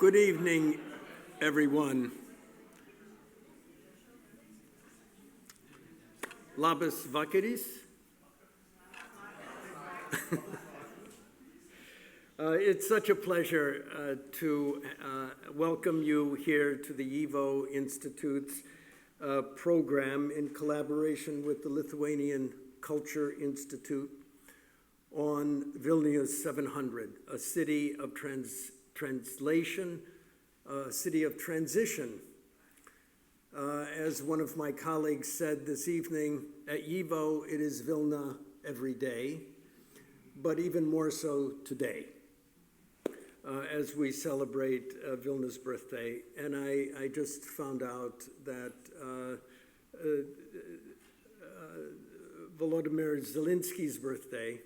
Good evening, everyone. Labas vakaris. It's such a pleasure to welcome you here to the YIVO Institute's program in collaboration with the Lithuanian Culture Institute on Vilnius 700, a city of translation, a city of transition. As one of my colleagues said this evening, at YIVO it is Vilna every day, but even more so today, as we celebrate Vilna's birthday. And I just found out that Volodymyr Zelensky's birthday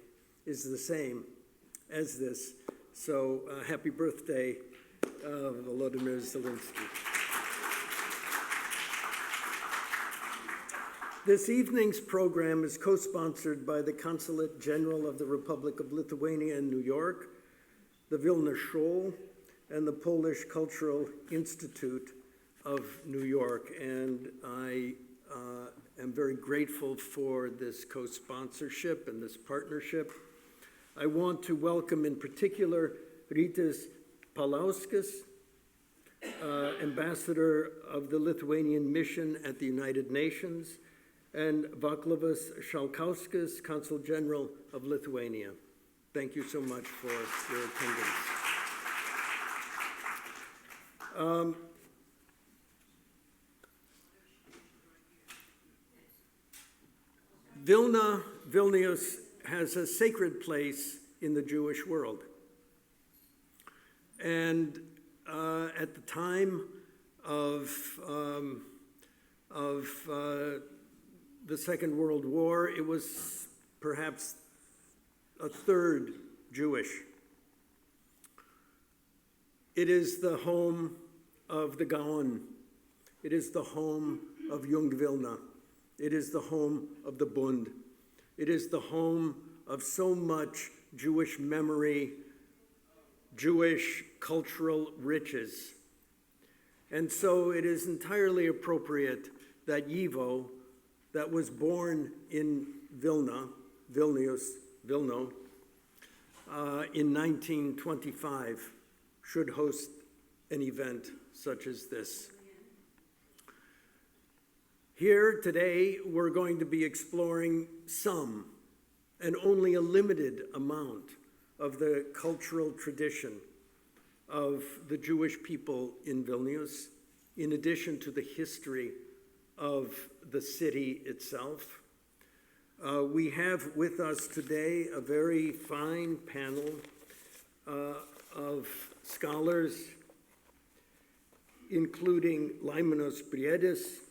is the same as this. So happy birthday, Volodymyr Zelensky. This evening's program is co-sponsored by the Consulate General of the Republic of Lithuania in New York, the Vilna Shoal, and the Polish Cultural Institute of New York. And I am very grateful for this co-sponsorship and this partnership. I want to welcome in particular Rytis Palauskas, Ambassador of the Lithuanian Mission at the United Nations, and Vaclavas Šalkauskas, Consul General of Lithuania. Thank you so much for your attendance. Vilnius has a sacred place in the Jewish world. And at the time of the Second World War, it was perhaps a third Jewish. It is the home of the Gaon. It is the home of Jung Vilna. It is the home of the Bund. It is the home of so much Jewish memory, Jewish cultural riches. And so it is entirely appropriate that YIVO, that was born in Vilna, Vilno, in 1925, should host an event such as this. Here today, we're going to be exploring some, and only a limited amount, of the cultural tradition of the Jewish people in Vilnius, in addition to the history of the city itself. We have with us today a very fine panel of scholars, including Laimonas Briedis,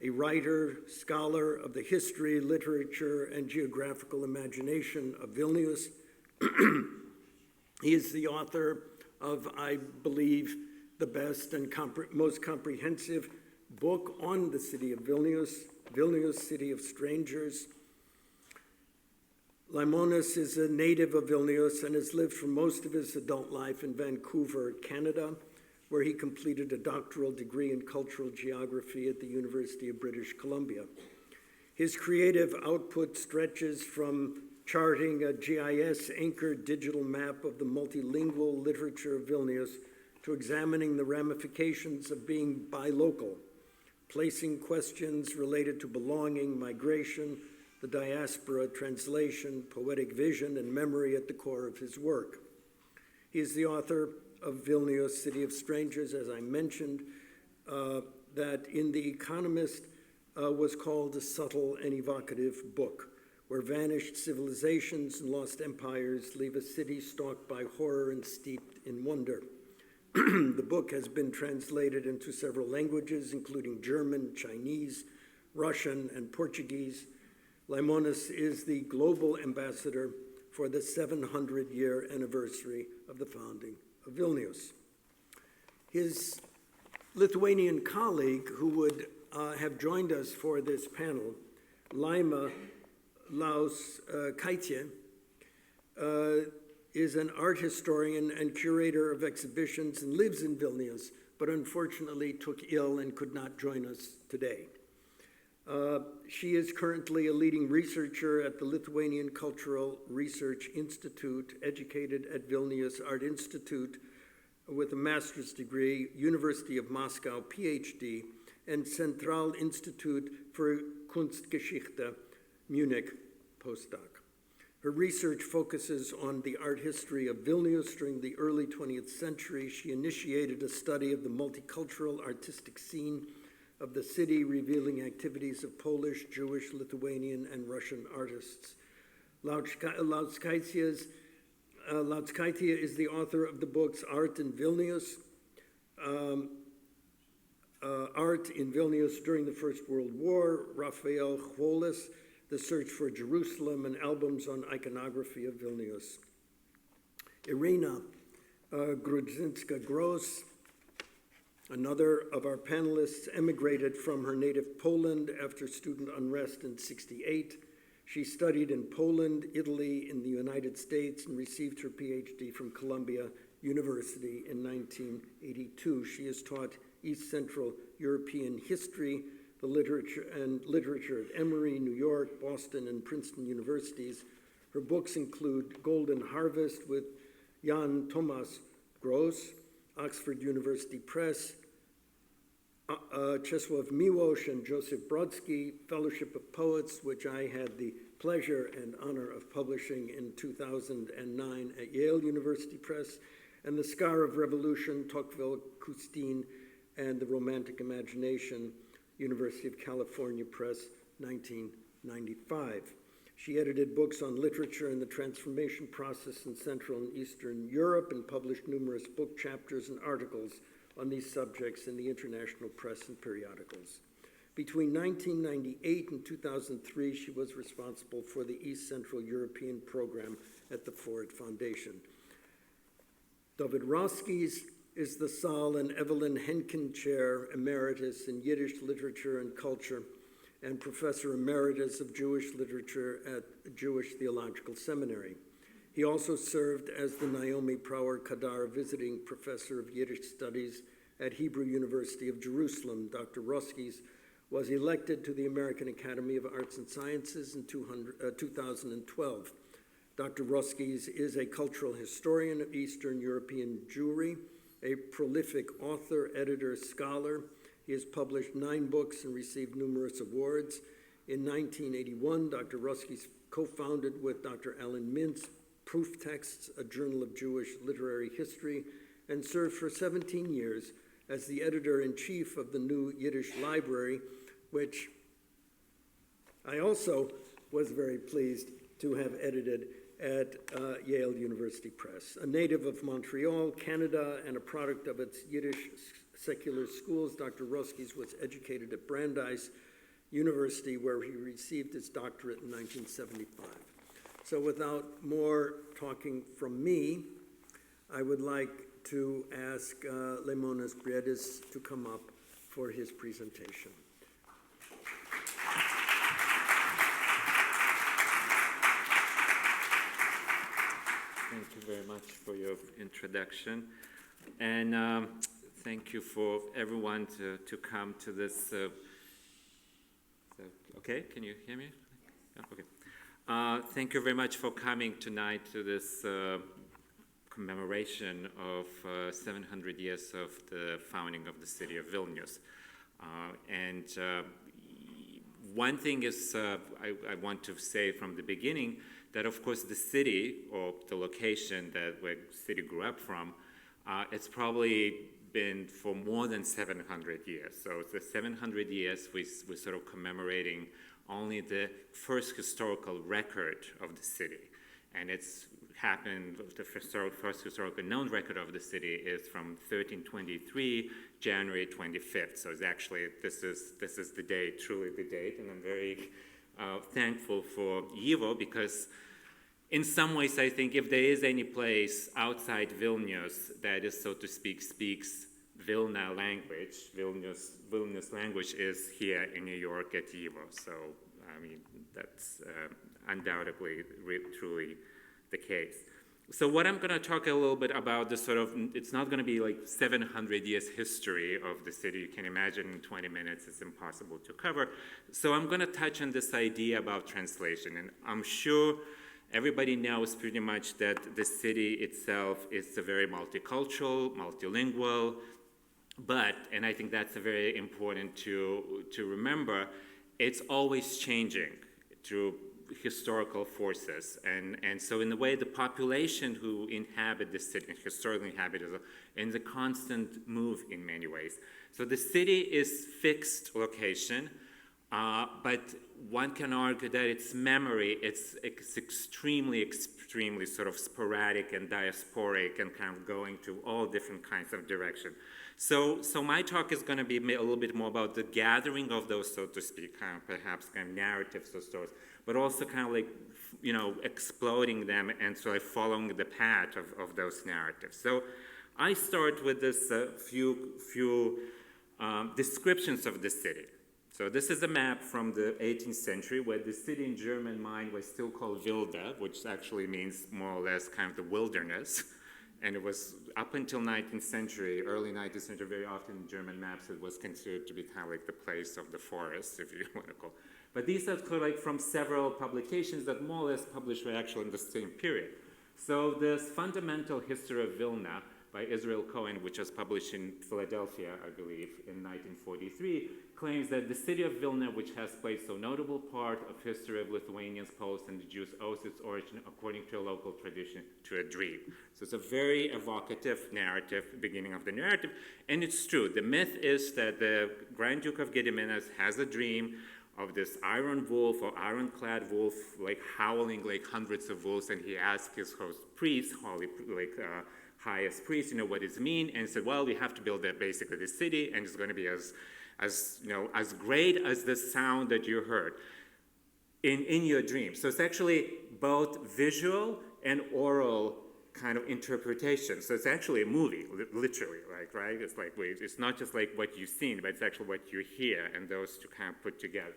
a writer, scholar of the history, literature, and geographical imagination of Vilnius. He is the author of, I believe, the best and most comprehensive book on the city of Vilnius, Vilnius, City of Strangers. Laimonas is a native of Vilnius and has lived for most of his adult life in Vancouver, Canada, where he completed a doctoral degree in cultural geography at the University of British Columbia. His creative output stretches from charting a GIS-anchored digital map of the multilingual literature of Vilnius to examining the ramifications of being bilocal, placing questions related to belonging, migration, the diaspora, translation, poetic vision, and memory at the core of his work. He is the author of Vilnius, City of Strangers, as I mentioned, that in The Economist was called a subtle and evocative book, where vanished civilizations and lost empires leave a city stalked by horror and steeped in wonder. The book has been translated into several languages, including German, Chinese, Russian, and Portuguese. Laimonas is the global ambassador for the 700-year anniversary of the founding of Vilnius. His Lithuanian colleague, who would have joined us for this panel, Laima Lauskaitė, is an art historian and curator of exhibitions and lives in Vilnius, but unfortunately took ill and could not join us today. She is currently a leading researcher at the Lithuanian Cultural Research Institute, educated at Vilnius Art Institute with a master's degree, University of Moscow PhD, and Central Institute for Kunstgeschichte, Munich postdoc. Her research focuses on the art history of Vilnius during the early 20th century. She initiated a study of the multicultural artistic scene of the city, revealing activities of Polish, Jewish, Lithuanian, and Russian artists. Lauskaitia is the author of the books Art in Vilnius, Art in Vilnius During the First World War, Raphael Chwolis, The Search for Jerusalem, and albums on iconography of Vilnius. Irina Grudzinska-Gross, another of our panelists, emigrated from her native Poland after student unrest in '68. She studied in Poland, Italy, in the United States, and received her PhD from Columbia University in 1982. She has taught East Central European history, the literature at Emory, New York, Boston, and Princeton universities. Her books include Golden Harvest with Jan Thomas Gross, Oxford University Press, Czesław Miłosz and Joseph Brodsky, Fellowship of Poets, which I had the pleasure and honor of publishing in 2009 at Yale University Press, and The Scar of Revolution, Tocqueville, Custine, and the Romantic Imagination, University of California Press, 1995. She edited books on literature and the transformation process in Central and Eastern Europe and published numerous book chapters and articles on these subjects in the international press and periodicals. Between 1998 and 2003, she was responsible for the East Central European program at the Ford Foundation. David Roskis is the Saul and Evelyn Henkin Chair Emeritus in Yiddish Literature and Culture and Professor Emeritus of Jewish Literature at the Jewish Theological Seminary. He also served as the Naomi Prower Kadar Visiting Professor of Yiddish Studies at Hebrew University of Jerusalem. Dr. Roskis was elected to the American Academy of Arts and Sciences in 2012. Dr. Roskis is a cultural historian of Eastern European Jewry, a prolific author, editor, scholar. He has published 9 books and received numerous awards. In 1981, Dr. Roskis co-founded with Dr. Alan Mintz Proof Texts, a journal of Jewish literary history, and served for 17 years as the editor-in-chief of the New Yiddish Library, which I also was very pleased to have edited at Yale University Press. A native of Montreal, Canada, and a product of its Yiddish secular schools, Dr. Roskis was educated at Brandeis University, where he received his doctorate in 1975. So without more talking from me, I would like to ask Lemonas Briedis to come up for his presentation. Thank you very much for your introduction. And thank you for everyone to come to this. Okay, can you hear me? Yeah, okay. Thank you very much for coming tonight to this commemoration of 700 years of the founding of the city of Vilnius. One thing is, I want to say from the beginning that, of course, the city, or the location where the city grew up from, it's probably been for more than 700 years. So it's the 700 years we're sort of commemorating only the first historical record of the city. And it's happened, the first historical known record of the city is from 1323, January 25th. So it's actually, this is the date, truly the date. And I'm very thankful for Yivo, because in some ways, I think if there is any place outside Vilnius that is, so to speak, speaks Vilna language, Vilnius language is here in New York at Yivo. So, I mean, that's undoubtedly truly the case. So what I'm going to talk a little bit about the sort of, it's not going to be like 700 years history of the city. You can imagine in 20 minutes it's impossible to cover. So I'm going to touch on this idea about translation. And I'm sure everybody knows pretty much that the city itself is a very multicultural, multilingual, but, and I think that's very important to remember, it's always changing through historical forces. And so in a way, the population who inhabit the city, historically inhabit, is in the constant move in many ways. So the city is fixed location, but one can argue that its memory, it's extremely sort of sporadic and diasporic and kind of going to all different kinds of direction. So my talk is going to be a little bit more about the gathering of those, so to speak, kind of perhaps kind of narratives or stories, but also kind of like, you know, exploding them and sort of following the path of those narratives. So I start with this few descriptions of the city. So this is a map from the 18th century where the city in German mind was still called Vilna, which actually means more or less kind of the wilderness. And it was up until 19th century, early 19th century, very often in German maps, it was considered to be kind of like the place of the forest, if you want to call it. But these are kind of like from several publications that more or less published were actually in the same period. So this fundamental history of Vilna by Israel Cohen, which was published in Philadelphia, I believe, in 1943, claims that the city of Vilna, which has played so notable part of history of Lithuanians, Poles, and the Jews, owes its origin, according to a local tradition, to a dream. So it's a very evocative narrative, beginning of the narrative, and it's true. The myth is that the Grand Duke of Gediminas has a dream of this iron wolf or ironclad wolf, like howling like hundreds of wolves, and he asked his host priest, highest priest, you know, what does it mean? And he said, well, we have to build basically the city, and it's going to be as great as the sound that you heard in your dream. So it's actually both visual and oral kind of interpretation. So it's actually a movie, literally, like, right? It's like, it's not just like what you've seen, but it's actually what you hear, and those two kind of put together.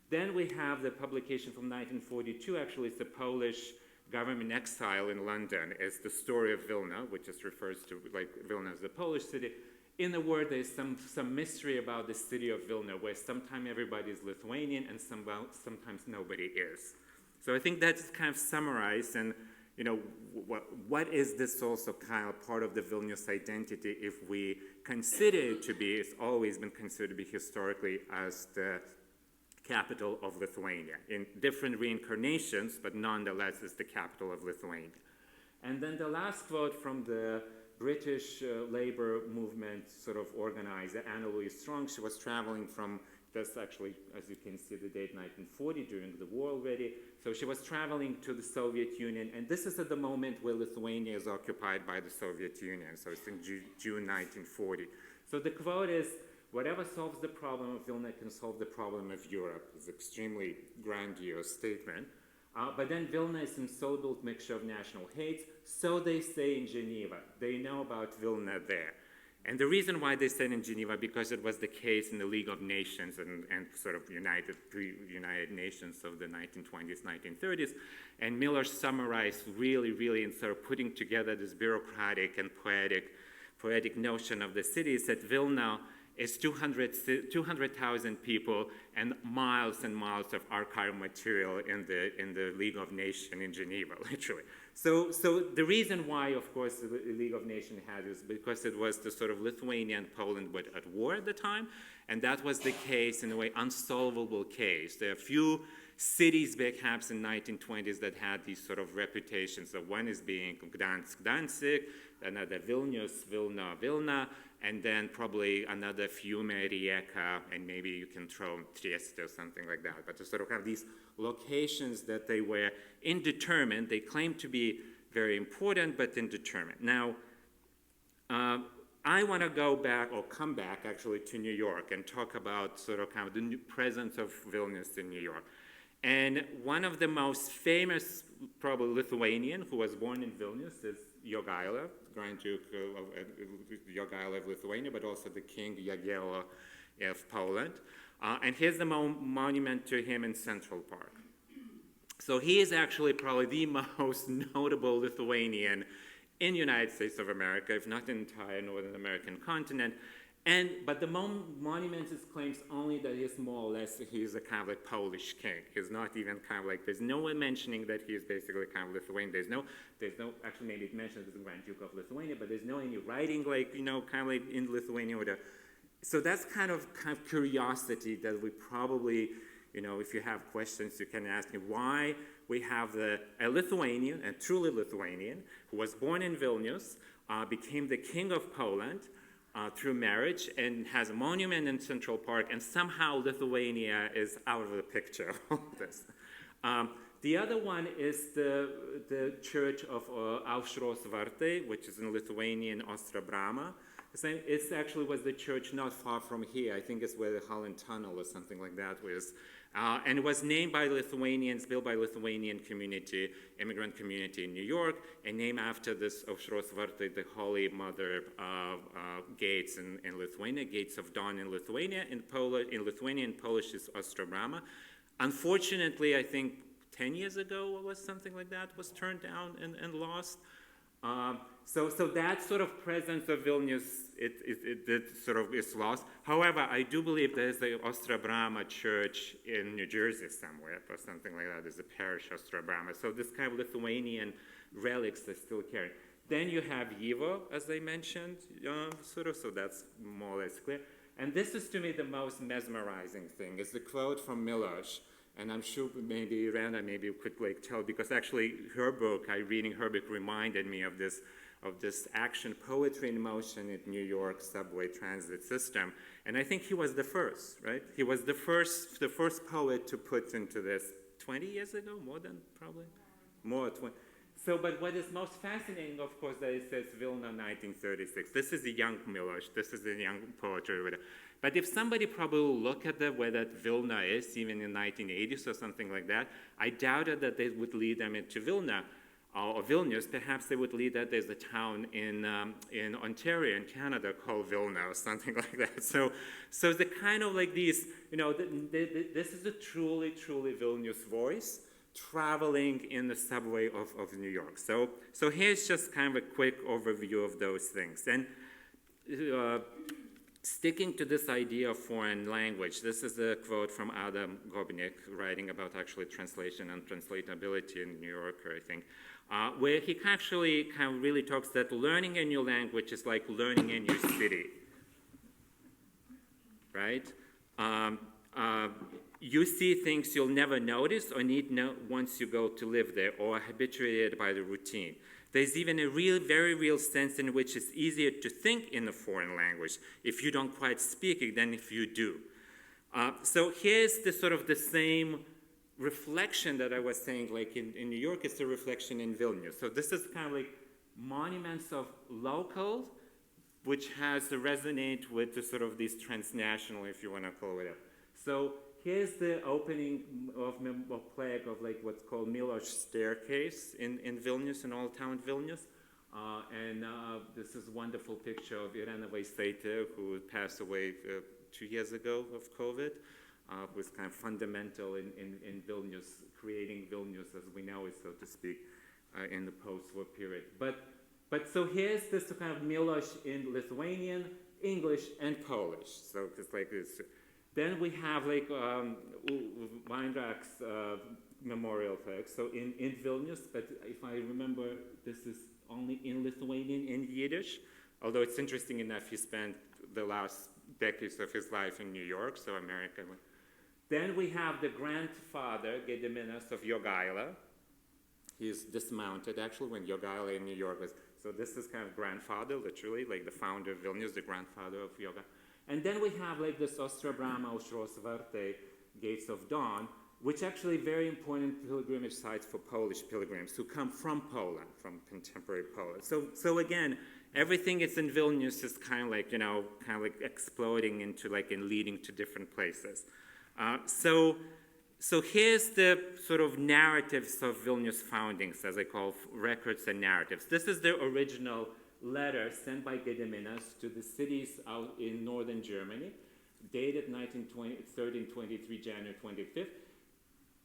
Then we have the publication from 1942, actually, it's the Polish government exile in London. It's the story of Vilna, which just refers to like Vilna as the Polish city. In the word, there's some mystery about the city of Vilna, where sometimes everybody is Lithuanian and sometimes nobody is. So I think that's kind of summarized, and you know, what is this also kind of part of the Vilnius identity if we consider it to be, it's always been considered to be historically as the capital of Lithuania, in different reincarnations, but nonetheless is the capital of Lithuania. And then the last quote from the British labor movement sort of organizer, Anna Louise Strong. She was traveling from, that's actually, as you can see, the date 1940, during the war already. So she was traveling to the Soviet Union, and this is at the moment where Lithuania is occupied by the Soviet Union. So it's in June 1940. So the quote is, whatever solves the problem of Vilna can solve the problem of Europe. It's an extremely grandiose statement. But then Vilna is an insoluble mixture of national hates, so they say in Geneva. They know about Vilna there. And the reason why they said in Geneva, because it was the case in the League of Nations and sort of United Nations of the 1920s, 1930s. And Miller summarized really in sort of putting together this bureaucratic and poetic notion of the city, is that Vilna is 200,000 people and miles of archival material in the League of Nations in Geneva, literally. So the reason why, of course, the League of Nations had is because it was the sort of Lithuania and Poland were at war at the time, and that was the case, in a way, unsolvable case. There are a few cities, perhaps in 1920s, that had these sort of reputations. So one is being Gdansk, Danzig, another Vilnius, Vilna, and then probably another Fiume, Rijeka, and maybe you can throw Trieste or something like that. But to sort of have these locations that they were indeterminate, they claimed to be very important, but indeterminate. Now, I want to go back, or come back actually, to New York and talk about sort of kind of the new presence of Vilnius in New York. And one of the most famous, probably Lithuanian, who was born in Vilnius is Jogaila, Grand Duke of Jogaila of Lithuania, but also the King Jagiello of Poland. And here's the monument to him in Central Park. So he is actually probably the most notable Lithuanian in the United States of America, if not the entire Northern American continent. But the monument claims only that he's more or less, he's a kind of like Polish king. He's not even kind of like, there's no one mentioning that he is basically kind of Lithuanian. There's no, actually maybe it mentions the Grand Duke of Lithuania, but there's no any writing like, kind of like in Lithuania or the, so that's kind of curiosity that we probably, if you have questions, you can ask me why we have a Lithuanian, a truly Lithuanian, who was born in Vilnius, became the king of Poland through marriage, and has a monument in Central Park, and somehow Lithuania is out of the picture of this. The other one is the church of Aušros Vartai, which is in Lithuanian Ostra Brama. It actually was the church not far from here. I think it's where the Holland Tunnel or something like that was. And it was named by Lithuanians, built by Lithuanian community, immigrant community in New York, and named after this Aušros Vartai, the Holy Mother gates in Lithuania, gates of dawn in Lithuania. In Lithuanian, Polish is Ostra Brama. Unfortunately, I think 10 years ago or something like that was turned down and lost. So that sort of presence of Vilnius, it sort of is lost. However, I do believe there's the Ostra Brama church in New Jersey somewhere, or something like that. There's a parish Ostra Brama. So this kind of Lithuanian relics are still carried. Then you have Yivo, as I mentioned, so that's more or less clear. And this is, to me, the most mesmerizing thing, is the quote from Miłosz. And I'm sure maybe Randa could tell, because actually reading her book reminded me of this action poetry in motion in New York subway transit system. And I think he was the first, right? He was the first poet to put into this 20 years ago, more than probably, more 20. So, but what is most fascinating, of course, that it says Vilna 1936. This is a young Miłosz, this is a young poetry reader. But if somebody probably will look at where that Vilna is, even in 1980s or something like that, I doubted that they would lead them into Vilna or Vilnius. Perhaps they would lead that there's a town in Ontario in Canada called Vilna or something like that. So the kind of like these, this is a truly, truly Vilnius voice traveling in the subway of New York. So here's just kind of a quick overview of those things. And sticking to this idea of foreign language, this is a quote from Adam Gobnik writing about actually translation and translatability in New Yorker, I think, where he actually kind of really talks that learning a new language is like learning a new city, right? You see things you'll never notice or need once you go to live there, or are habituated by the routine. There's even a very real sense in which it's easier to think in a foreign language if you don't quite speak it than if you do. So here's the sort of the same reflection that I was saying, like in New York, it's a reflection in Vilnius. So this is kind of like monuments of local, which has to resonate with the sort of these transnational, if you want to call it. So here's the opening of plaque of like what's called Miłosz staircase in Vilnius, in Old Town Vilnius. And this is a wonderful picture of Irena Vaisaitė, who passed away 2 years ago of COVID, who was kind of fundamental in Vilnius, creating Vilnius as we know it, so to speak, in the post-war period. But so here's this kind of Miłosz in Lithuanian, English, and Polish. So it's like this. Then we have like Weinrach's memorial text, so in Vilnius, but if I remember, this is only in Lithuanian and Yiddish, although it's interesting enough, he spent the last decades of his life in New York, so American. Then we have the grandfather, Gediminas of Jogaila. He's dismounted, actually, when Jogaila in New York was, so this is kind of grandfather, literally, like the founder of Vilnius, the grandfather of Jogaila. And then we have like this Ostra Brama, Aušros Vartai, Gates of Dawn, which actually very important pilgrimage sites for Polish pilgrims who come from Poland, from contemporary Poland. So again, everything is in Vilnius is kind of like, exploding into like and leading to different places. So here's the sort of narratives of Vilnius foundings, as I call records and narratives. This is the original letter sent by Gediminas to the cities out in northern Germany, dated 1323, January 25th.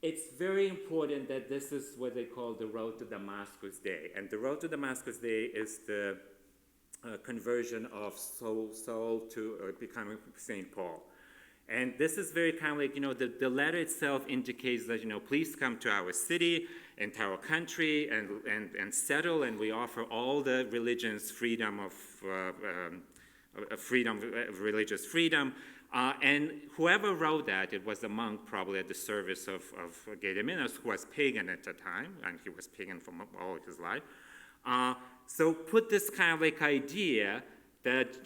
it's very important that this is what they call the Road to Damascus Day. And the Road to Damascus Day is the conversion of Saul to becoming St. Paul. And this is very kind of like, the letter itself indicates that, please come to our city and to our country and settle, and we offer all the religions freedom of religious freedom. And whoever wrote that, it was a monk probably at the service of Gediminas, who was pagan at the time, and he was pagan for all his life. So put this kind of like idea that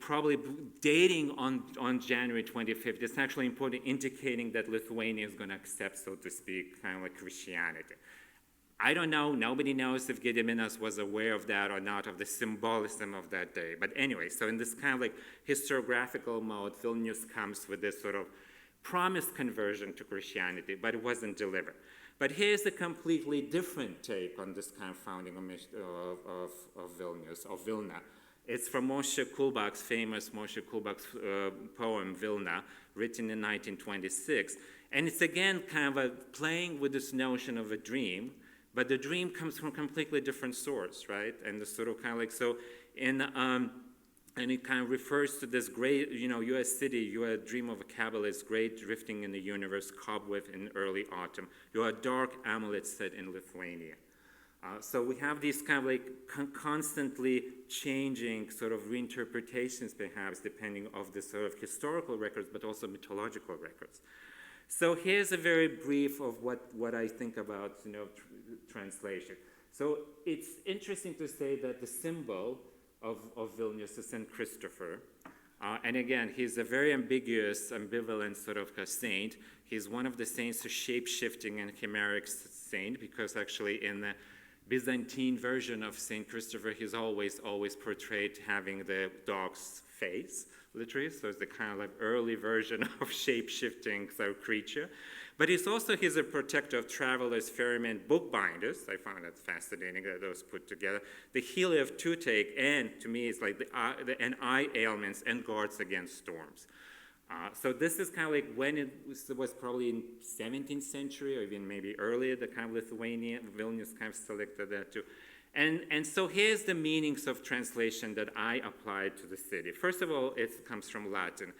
probably dating on January 25th, it's actually important, indicating that Lithuania is going to accept, so to speak, kind of like Christianity. I don't know, nobody knows if Gediminas was aware of that or not, of the symbolism of that day. But anyway, so in this kind of like historiographical mode, Vilnius comes with this sort of promised conversion to Christianity, but it wasn't delivered. But here's a completely different take on this kind of founding of Vilnius, of Vilna. It's from Moyshe Kulbak's famous poem, Vilna, written in 1926. And it's again kind of playing with this notion of a dream, but the dream comes from a completely different source, right? And the sort of kind of like, so and it kind of refers to this great, you're a city, you're a dream of a cabbalist, great drifting in the universe, cobweb in early autumn. You're a dark amulet set in Lithuania. So we have these kind of like constantly changing sort of reinterpretations, perhaps, depending of the sort of historical records, but also mythological records. So here's a very brief of what I think about, translation. So it's interesting to say that the symbol of Vilnius is St. Christopher. And again, he's a very ambiguous, ambivalent sort of a saint. He's one of the saints, a shape-shifting and chimeric saint, because actually in the Byzantine version of St. Christopher, he's always portrayed having the dog's face, literally, so it's the kind of like early version of shape-shifting sort of creature. But he's a protector of travelers, ferrymen, bookbinders. I found that fascinating that those put together. The healer of toothache, and to me, it's like and eye ailments, and guards against storms. So this is kind of like when it was probably in 17th century, or even maybe earlier, the kind of Lithuania, Vilnius kind of selected that too. And so here's the meanings of translation that I applied to the city. First of all, it comes from Latin.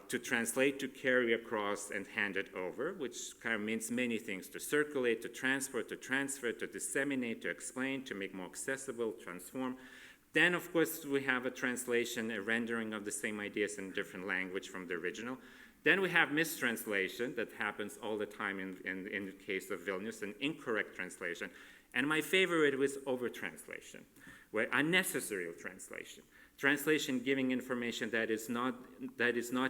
To translate, to carry across, and hand it over, which kind of means many things: to circulate, to transport, to transfer, to disseminate, to explain, to make more accessible, transform. Then, of course, we have a translation, a rendering of the same ideas in different language from the original. Then we have mistranslation that happens all the time in the case of Vilnius, an incorrect translation. And my favorite was overtranslation, where unnecessary translation. Translation giving information that is not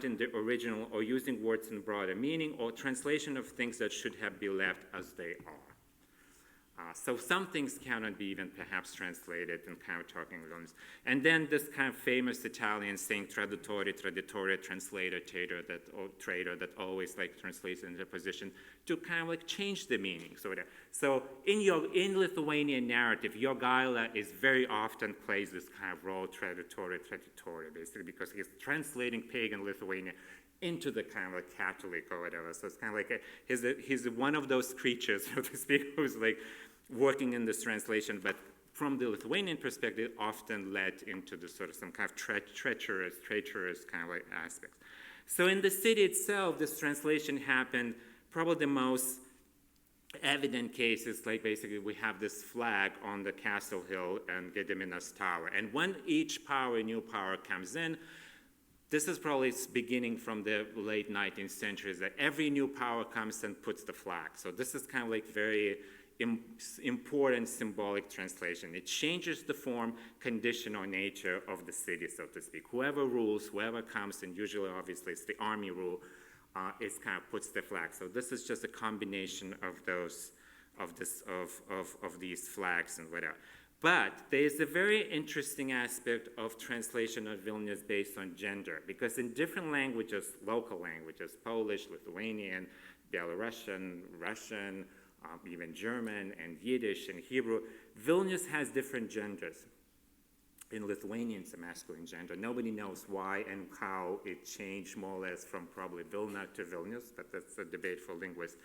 in the original, or using words in broader meaning, or translation of things that should have been left as they are. So some things cannot be even perhaps translated in kind of talking terms. And then this kind of famous Italian saying, traditore, translator, trader, that always like translates in their position to kind of like change the meaning. So in Lithuanian narrative, Jogaila is very often plays this kind of role, traditore, basically, because he's translating pagan Lithuania into the kind of like Catholic or whatever. So it's kind of like he's one of those creatures, so to speak, who's like working in this translation, but from the Lithuanian perspective, often led into the sort of some kind of treacherous kind of like aspects. So in the city itself, this translation happened. Probably the most evident case is like basically we have this flag on the castle hill and Gediminas Tower. And when each new power comes in, this is probably beginning from the late 19th century, that every new power comes and puts the flag. So this is kind of like very important symbolic translation. It changes the form, condition, or nature of the city, so to speak. Whoever rules, whoever comes, and usually, obviously, it's the army rule, it kind of puts the flag. So this is just a combination of these flags and whatever. But there is a very interesting aspect of translation of Vilnius based on gender, because in different languages, local languages, Polish, Lithuanian, Belarusian, Russian, even German and Yiddish and Hebrew, Vilnius has different genders. In Lithuanian, it's a masculine gender. Nobody knows why and how it changed more or less from probably Vilna to Vilnius, but that's a debate for linguists.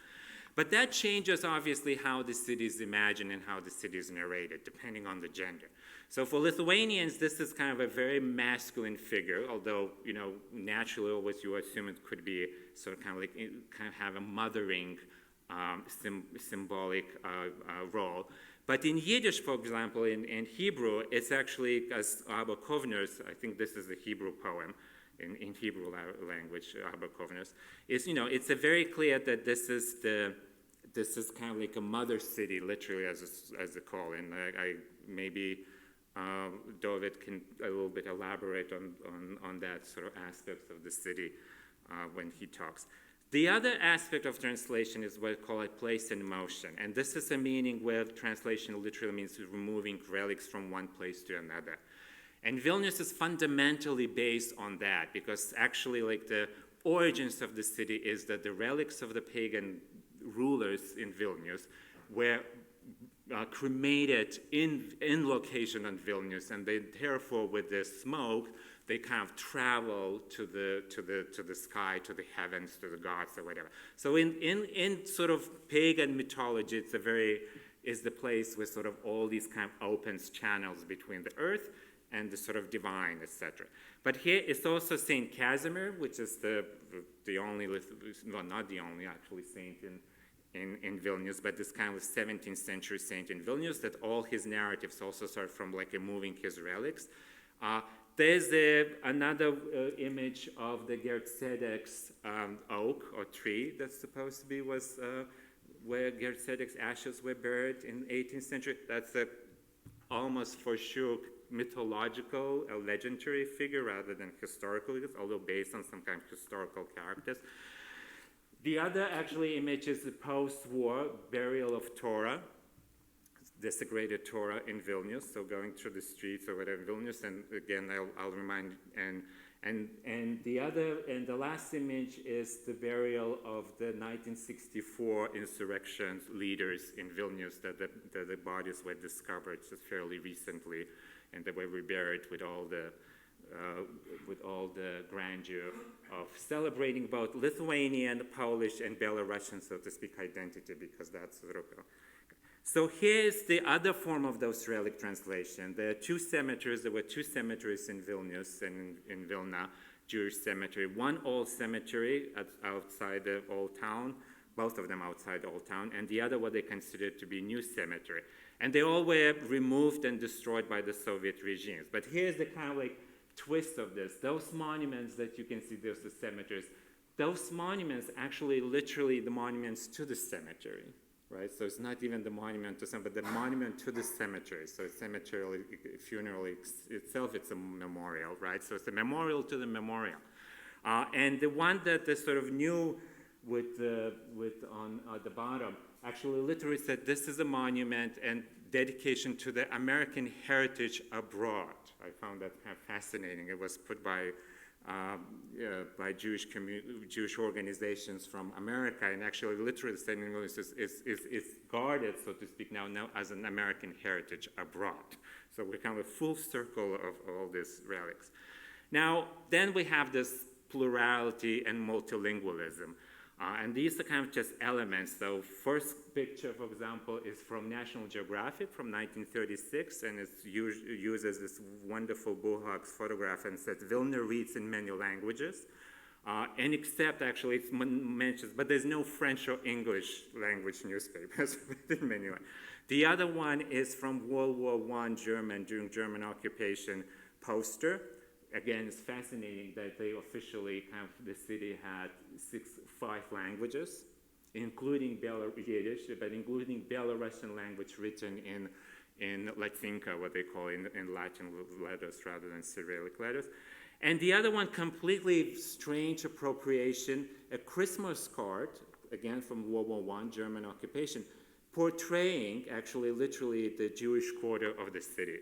But that changes, obviously, how the city is imagined and how the city is narrated, depending on the gender. So for Lithuanians, this is kind of a very masculine figure, although, naturally, always you assume it could be sort of kind of have a mothering symbolic role. But in Yiddish, for example, in Hebrew, it's actually, as Abba Kovner's, I think this is a Hebrew poem, in Hebrew language, Abba Kovner's, it's a very clear that this is kind of like a mother city, literally, as they call it. And I maybe David can a little bit elaborate on that sort of aspects of the city when he talks. The other aspect of translation is what I call it place in motion. And this is a meaning where translation literally means removing relics from one place to another. And Vilnius is fundamentally based on that, because actually like the origins of the city is that the relics of the pagan rulers in Vilnius were cremated in location on Vilnius, and they therefore with the smoke they kind of travel to the sky, to the heavens, to the gods, or whatever. So in sort of pagan mythology, is the place where sort of all these kind of opens channels between the earth and the sort of divine, etc. But here it's also Saint Casimir, which is the only, well, not the only actually saint in Vilnius, but this kind of 17th century saint in Vilnius, that all his narratives also start from like removing his relics. There's another image of the Gertzedek's oak or tree that's supposed to be where Gertzedek's ashes were buried in the 18th century. That's almost for sure mythological, a legendary figure rather than historical, although based on some kind of historical characters. The other actually image is the post-war burial of Torah, desecrated Torah in Vilnius, so going through the streets or whatever in Vilnius, and again I'll remind, and the last image is the burial of the 1964 insurrection leaders in Vilnius, that the bodies were discovered just fairly recently, and they were reburied with all the grandeur of celebrating both Lithuanian, Polish, and Belarusian, so to speak, identity, because that's sort of. So here's the other form of those relic translation. There are two cemeteries. There were two cemeteries in Vilnius and in Vilna, Jewish cemetery. One old cemetery outside the old town, both of them outside the old town, and the other what they considered to be new cemetery. And they all were removed and destroyed by the Soviet regimes. But here's the kind of like twist of this. Those monuments that you can see, there's the cemeteries, those monuments actually literally the monuments to the cemetery. Right? So it's not even the monument to some, but the monument to the cemetery. So cemetery, funeral itself, it's a memorial, right? So it's a memorial to the memorial. And the one that is sort of new on the bottom actually literally said this is a monument and dedication to the American heritage abroad. I found that kind of fascinating. It was put by Jewish organizations from America, and actually literally saying is guarded, so to speak, now as an American heritage abroad. So we're kind of a full circle of all these relics. Now, then we have this plurality and multilingualism. And these are kind of just elements. So first picture, for example, is from National Geographic from 1936, and it uses this wonderful bullhawk's photograph and says, Vilna reads in many languages, and except actually it mentions, but there's no French or English language newspapers. The other one is from World War I German, during German occupation poster. Again, it's fascinating that they officially the city had 5 languages, including Yiddish, but including Belarusian language written in Latinka, what they call in Latin letters rather than Cyrillic letters. And the other one, completely strange appropriation, a Christmas card, again from World War I, German occupation, portraying actually literally the Jewish quarter of the city.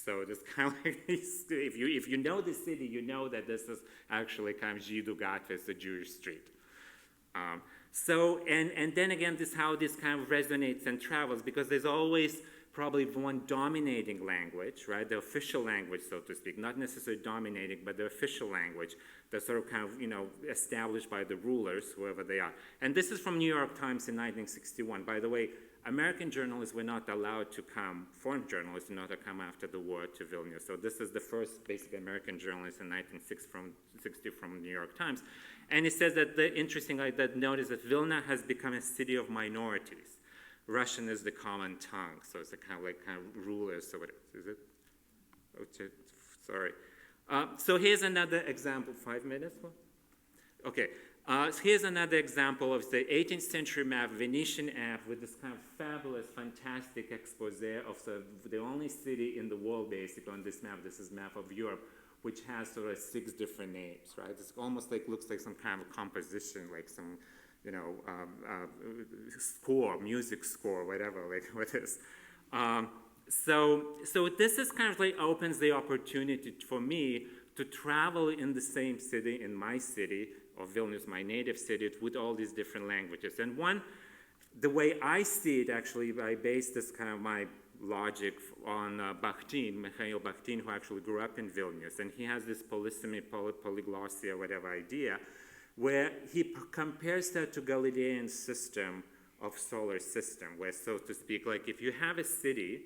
So it's kind of like, if you know the city, you know that this is actually kind of Žydų gatvė, the Jewish street. And then again, how this kind of resonates and travels, because there's always probably one dominating language, right? The official language, so to speak, not necessarily dominating, but the official language that's sort of kind of, established by the rulers, whoever they are. And this is from New York Times in 1961. By the way, American journalists were not allowed to come, foreign journalists were not to come after the war to Vilnius. So this is the first basically American journalist in 1960 from New York Times. And it says that notice that Vilna has become a city of minorities. Russian is the common tongue, so it's a kind of rulers, so what is it? Oh, sorry. So here's another example, 5 minutes? Okay. So here's another example of the 18th century map, Venetian map, with this kind of fabulous, fantastic expose of the only city in the world, basically, on this map. This is a map of Europe, which has sort of 6 different names, right? It's almost like, looks like some kind of composition, like some, score, music score, whatever, like what is. So this is kind of like opens the opportunity for me to travel in the same city, in my city, of Vilnius, my native city, with all these different languages. And the way I see it, actually, I base this kind of my logic on Mikhail Bakhtin, who actually grew up in Vilnius. And he has this polysemy, polyglossia, whatever idea, where he compares that to Galilean system of solar system, where, so to speak, like if you have a city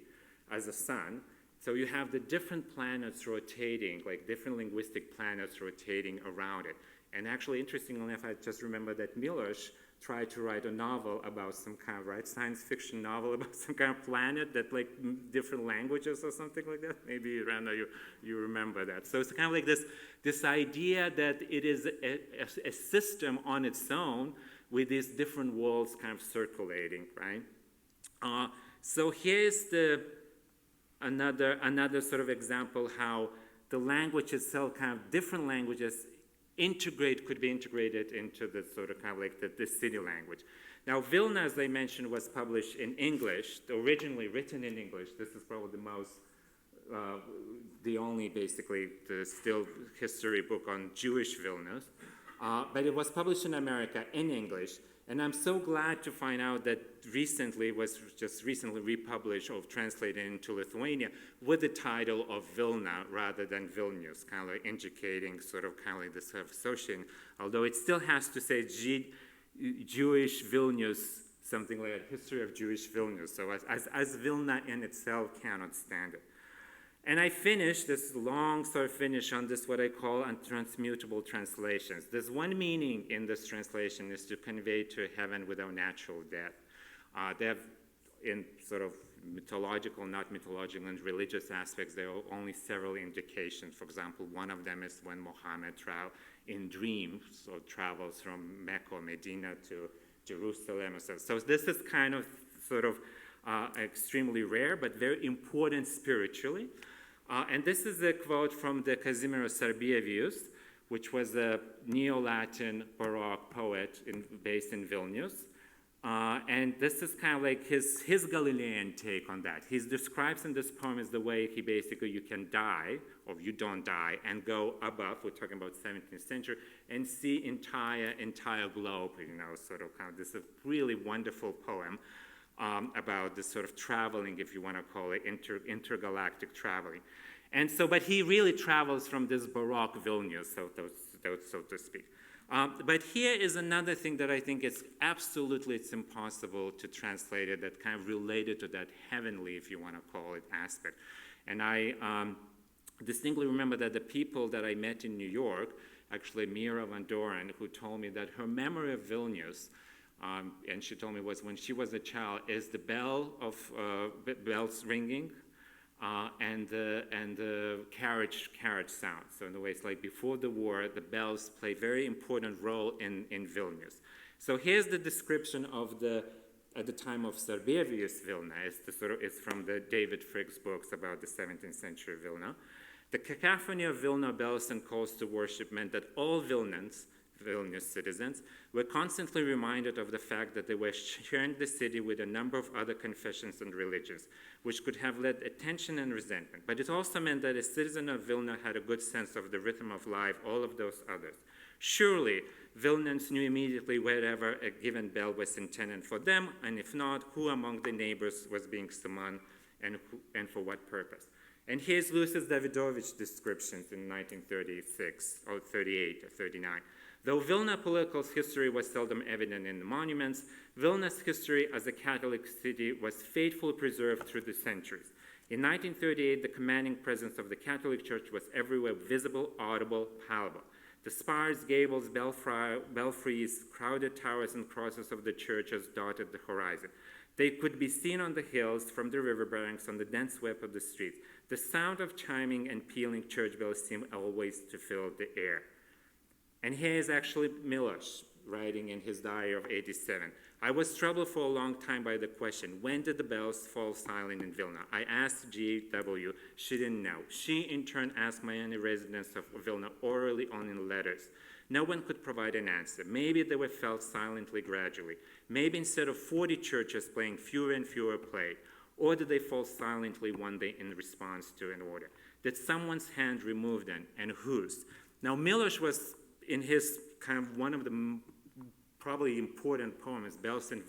as a sun, so you have the different planets rotating, like different linguistic planets rotating around it. And actually, interestingly enough, I just remember that Miłosz tried to write a novel about some kind of, science fiction novel about some kind of planet that like different languages or something like that. Maybe, Rana, you remember that. So it's kind of like this idea that it is a system on its own with these different worlds kind of circulating, right? So here's another sort of example how the language itself, kind of different languages could be integrated into the sort of kind of like the city language. Now, Vilna, as I mentioned, was published in English, originally written in English. This is probably the only, basically, the still history book on Jewish Vilnius. But it was published in America in English. And I'm so glad to find out that recently was just recently republished or translated into Lithuania with the title of Vilna rather than Vilnius, kind of like indicating sort of like this sort of associating, although it still has to say Jewish Vilnius, something like a history of Jewish Vilnius. So as Vilna in itself cannot stand it. And I finished this long sort of finish on this, what I call untransmutable translations. There's one meaning in this translation is to convey to heaven without natural death. They have, in sort of mythological, not mythological, and religious aspects, there are only several indications. For example, one of them is when Muhammad in dreams, so travels from Mecca or Medina to Jerusalem. So this is kind of sort of extremely rare, but very important spiritually. And this is a quote from the Kazimierz Sarbievius, which was a Neo-Latin Baroque poet based in Vilnius. And this is kind of like his Galilean take on that. He describes in this poem is the way he basically, you can die, or you don't die, and go above, we're talking about 17th century, and see entire globe, sort of kind of, this is a really wonderful poem. About this sort of traveling, if you want to call it, intergalactic traveling. And so, but he really travels from this Baroque Vilnius, so to speak. But here is another thing that I think is absolutely, it's impossible to translate it, that kind of related to that heavenly, if you want to call it, aspect. And I distinctly remember that the people that I met in New York, actually Mira Van Doren, who told me that her memory of Vilnius, and she told me was when she was a child, is the bells ringing and the carriage sound. So in a way, it's like before the war, the bells play very important role in Vilnius. So here's the description of at the time of Sarbievius Vilna. It's from the David Frigg's books about the 17th century Vilna. The cacophony of Vilna bells and calls to worship meant that all Vilnius citizens were constantly reminded of the fact that they were sharing the city with a number of other confessions and religions, which could have led attention and resentment. But it also meant that a citizen of Vilna had a good sense of the rhythm of life, all of those others. Surely, Vilnians knew immediately wherever a given bell was intended for them, and if not, who among the neighbors was being summoned and for what purpose. And here's Lucis Davidovich's descriptions in 1936, or 38, or 39. Though Vilna political history was seldom evident in the monuments, Vilna's history as a Catholic city was faithfully preserved through the centuries. In 1938, the commanding presence of the Catholic Church was everywhere visible, audible, palpable. The spires, gables, belfries, crowded towers, and crosses of the churches dotted the horizon. They could be seen on the hills, from the riverbanks, on the dense web of the streets. The sound of chiming and pealing church bells seemed always to fill the air. And here is actually Miłosz writing in his diary of 87. I was troubled for a long time by the question, when did the bells fall silent in Vilna? I asked G.W. She didn't know. She, in turn, asked many residents of Vilna orally on in letters. No one could provide an answer. Maybe they were felt silently gradually. Maybe instead of 40 churches playing, fewer and fewer played. Or did they fall silently one day in response to an order? Did someone's hand remove them, and whose? Now, Miłosz was, in his kind of one of the probably important poems, Bells in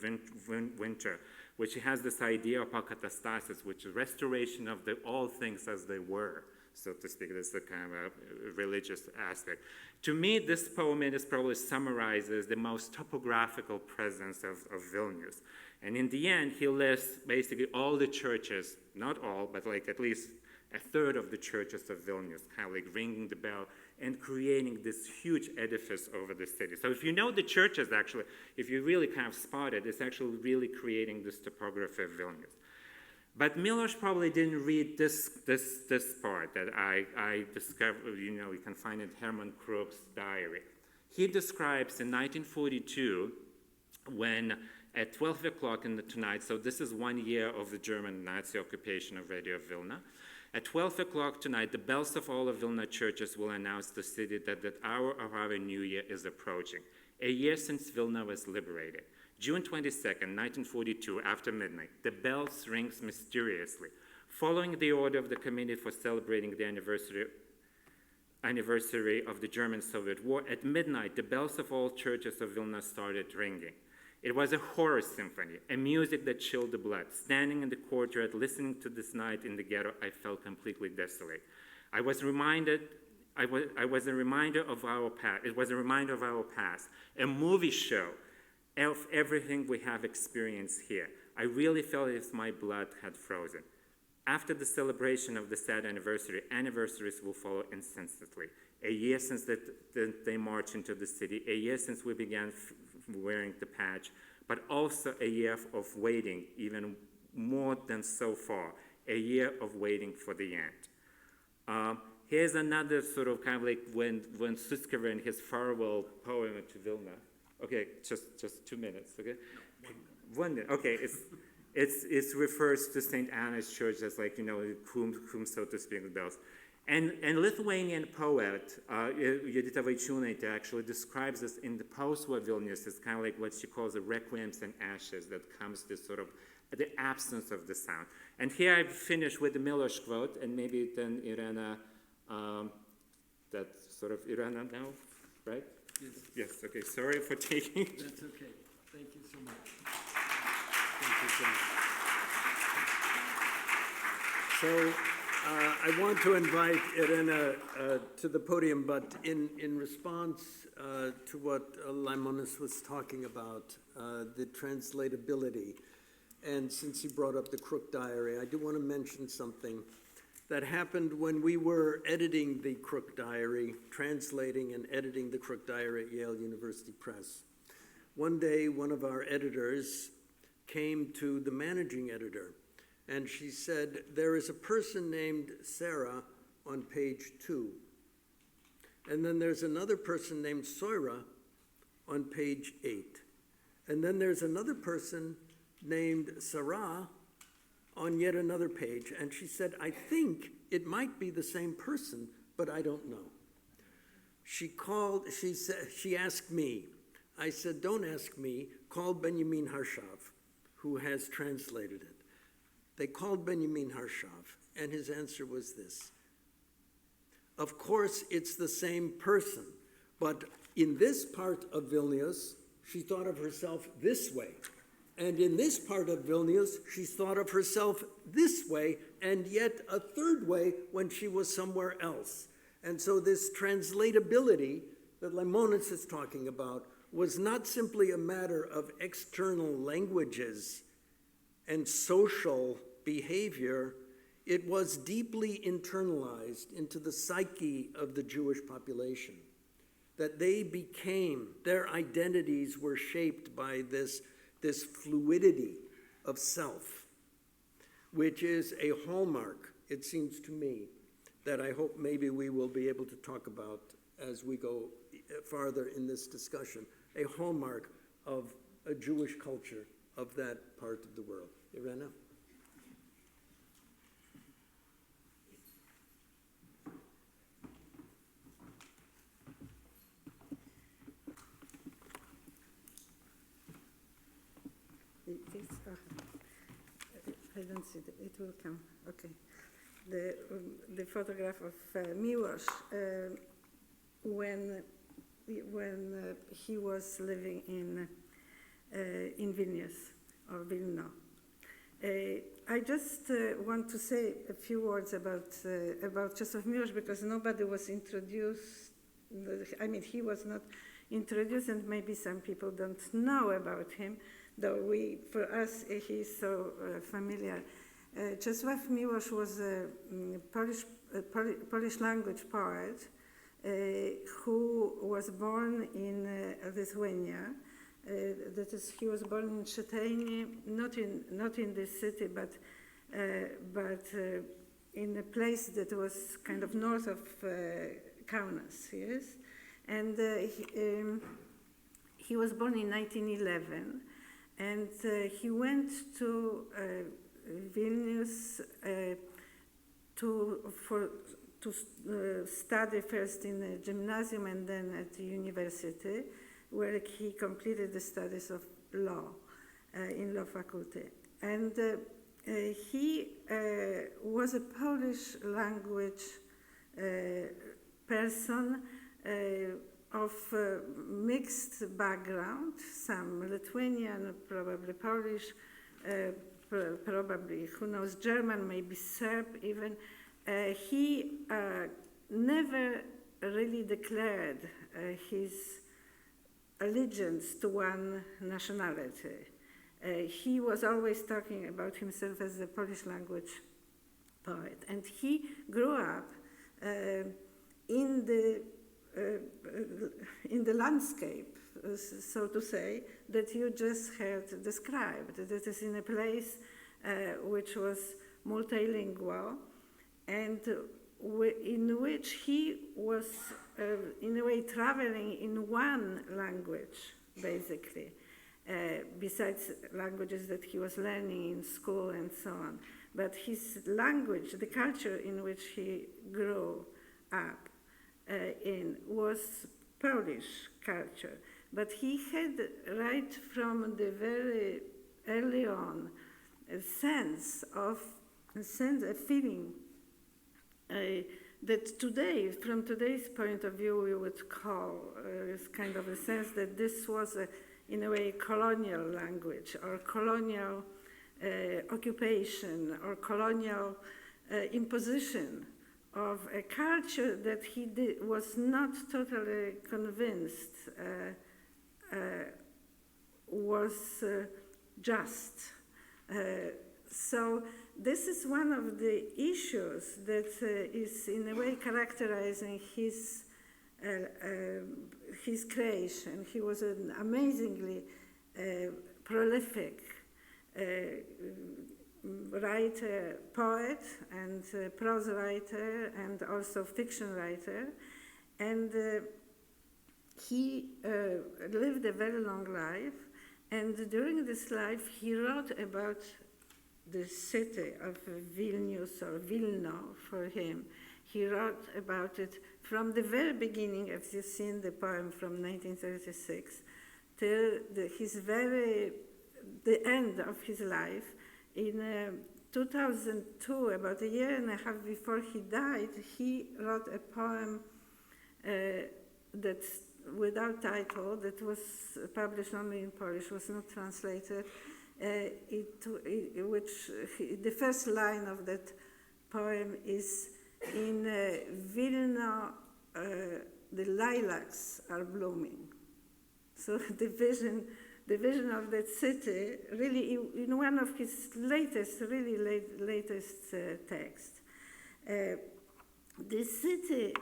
Winter, which has this idea of apokatastasis, which is restoration of all things as they were, so to speak. This is a kind of a religious aspect. To me, this poem probably summarizes the most topographical presence of Vilnius. And in the end, he lists basically all the churches, not all, but like at least a third of the churches of Vilnius, kind of like ringing the bell and creating this huge edifice over the city. So if you know the churches, actually, if you really kind of spot it, it's actually really creating this topography of Vilnius. But Miłosz probably didn't read this part that I discovered, you can find in Hermann Krug's diary. He describes in 1942, when at 12 o'clock in the night, so this is 1 year of the German Nazi occupation of Radio Vilna, at 12 o'clock tonight, the bells of all of Vilna churches will announce to the city that the hour of our new year is approaching, a year since Vilna was liberated. June 22nd, 1942, after midnight, the bells rings mysteriously. Following the order of the Committee for Celebrating the anniversary of the German-Soviet War, at midnight, the bells of all churches of Vilna started ringing. It was a horror symphony, a music that chilled the blood. Standing in the courtyard, listening to this night in the ghetto, I felt completely desolate. It was a reminder of our past, a movie show of everything we have experienced here. I really felt as if my blood had frozen. After the celebration of the sad anniversary, anniversaries will follow incessantly. A year since they marched into the city, a year since we began wearing the patch, but also a year of waiting, even more than so far, a year of waiting for the end. Here's another sort of kind of like when Sutzkver in his farewell poem to Vilna. Okay, just 2 minutes, okay? 1 minute, okay, it refers to St. Anna's Church as like, whom so to speak, the bells. And Lithuanian poet Judita Vaičiūnaitė actually describes this in the post-war Vilnius as kind of like what she calls the requiems and ashes that comes to sort of the absence of the sound. And here I finish with the Miłosz quote, and maybe then Irena, that's sort of Irena now, right? Yes, okay, sorry for taking. That's okay. Thank you so much. Thank you so much. So I want to invite Irena to the podium, but in response to what Laimonis was talking about, the translatability, and since he brought up the Crook Diary, I do want to mention something that happened when we were editing the Crook Diary, translating and editing the Crook Diary at Yale University Press. One day, one of our editors came to the managing editor, and she said, there is a person named Sarah on page 2. And then there's another person named Soira on page 8. And then there's another person named Sarah on yet another page. And she said, I think it might be the same person, but I don't know. She asked me. I said, don't ask me, call Benjamin Harshav, who has translated it. They called Benjamin Harshav, and his answer was this. Of course, it's the same person, but in this part of Vilnius, she thought of herself this way. And in this part of Vilnius, she thought of herself this way, and yet a third way when she was somewhere else. And so this translatability that Lemonis is talking about was not simply a matter of external languages and social behavior, it was deeply internalized into the psyche of the Jewish population, that they became, their identities were shaped by this fluidity of self, which is a hallmark, it seems to me, that I hope maybe we will be able to talk about as we go farther in this discussion, a hallmark of a Jewish culture of that part of the world. Irena? I don't see it. It will come. Okay. The photograph of Miłosz when he was living in Vilnius or Wilno. I just want to say a few words about Czesław Miłosz because nobody was introduced. I mean, he was not introduced, and maybe some people don't know about him. Though for us, he is so familiar. Czesław Miłosz was a Polish language poet who was born in Lithuania. That is, he was born in Šėtainiai, not in this city, but in a place that was kind of north of Kaunas. Yes, and he was born in 1911. And he went to Vilnius to study first in a gymnasium and then at the university, where he completed the studies of law in law faculty. And he was a Polish language person of mixed background, some Lithuanian, probably Polish, probably, who knows, German, maybe Serb even. He never really declared his allegiance to one nationality. He was always talking about himself as a Polish language poet. And he grew up in the landscape, so to say, that you just heard described. That is in a place which was multilingual and in which he was, in a way, traveling in one language, basically, besides languages that he was learning in school and so on. But his language, the culture in which he grew up, in was Polish culture, but he had right from the very early on a feeling that today, from today's point of view, we would call kind of a sense that this was, in a way, colonial language or colonial occupation or colonial imposition of a culture that he was not totally convinced was just. So this is one of the issues that is in a way characterizing his creation. He was an amazingly prolific writer, poet, and prose writer, and also fiction writer. And he lived a very long life. And during this life, he wrote about the city of Vilnius, or Wilno for him. He wrote about it from the very beginning, as you've seen the poem from 1936, till the end of his life. In 2002, about a year and a half before he died, he wrote a poem that's without title, that was published only in Polish, was not translated, the first line of that poem is, in Wilno, the lilacs are blooming. So the vision of that city, really, in one of his latest texts. The city,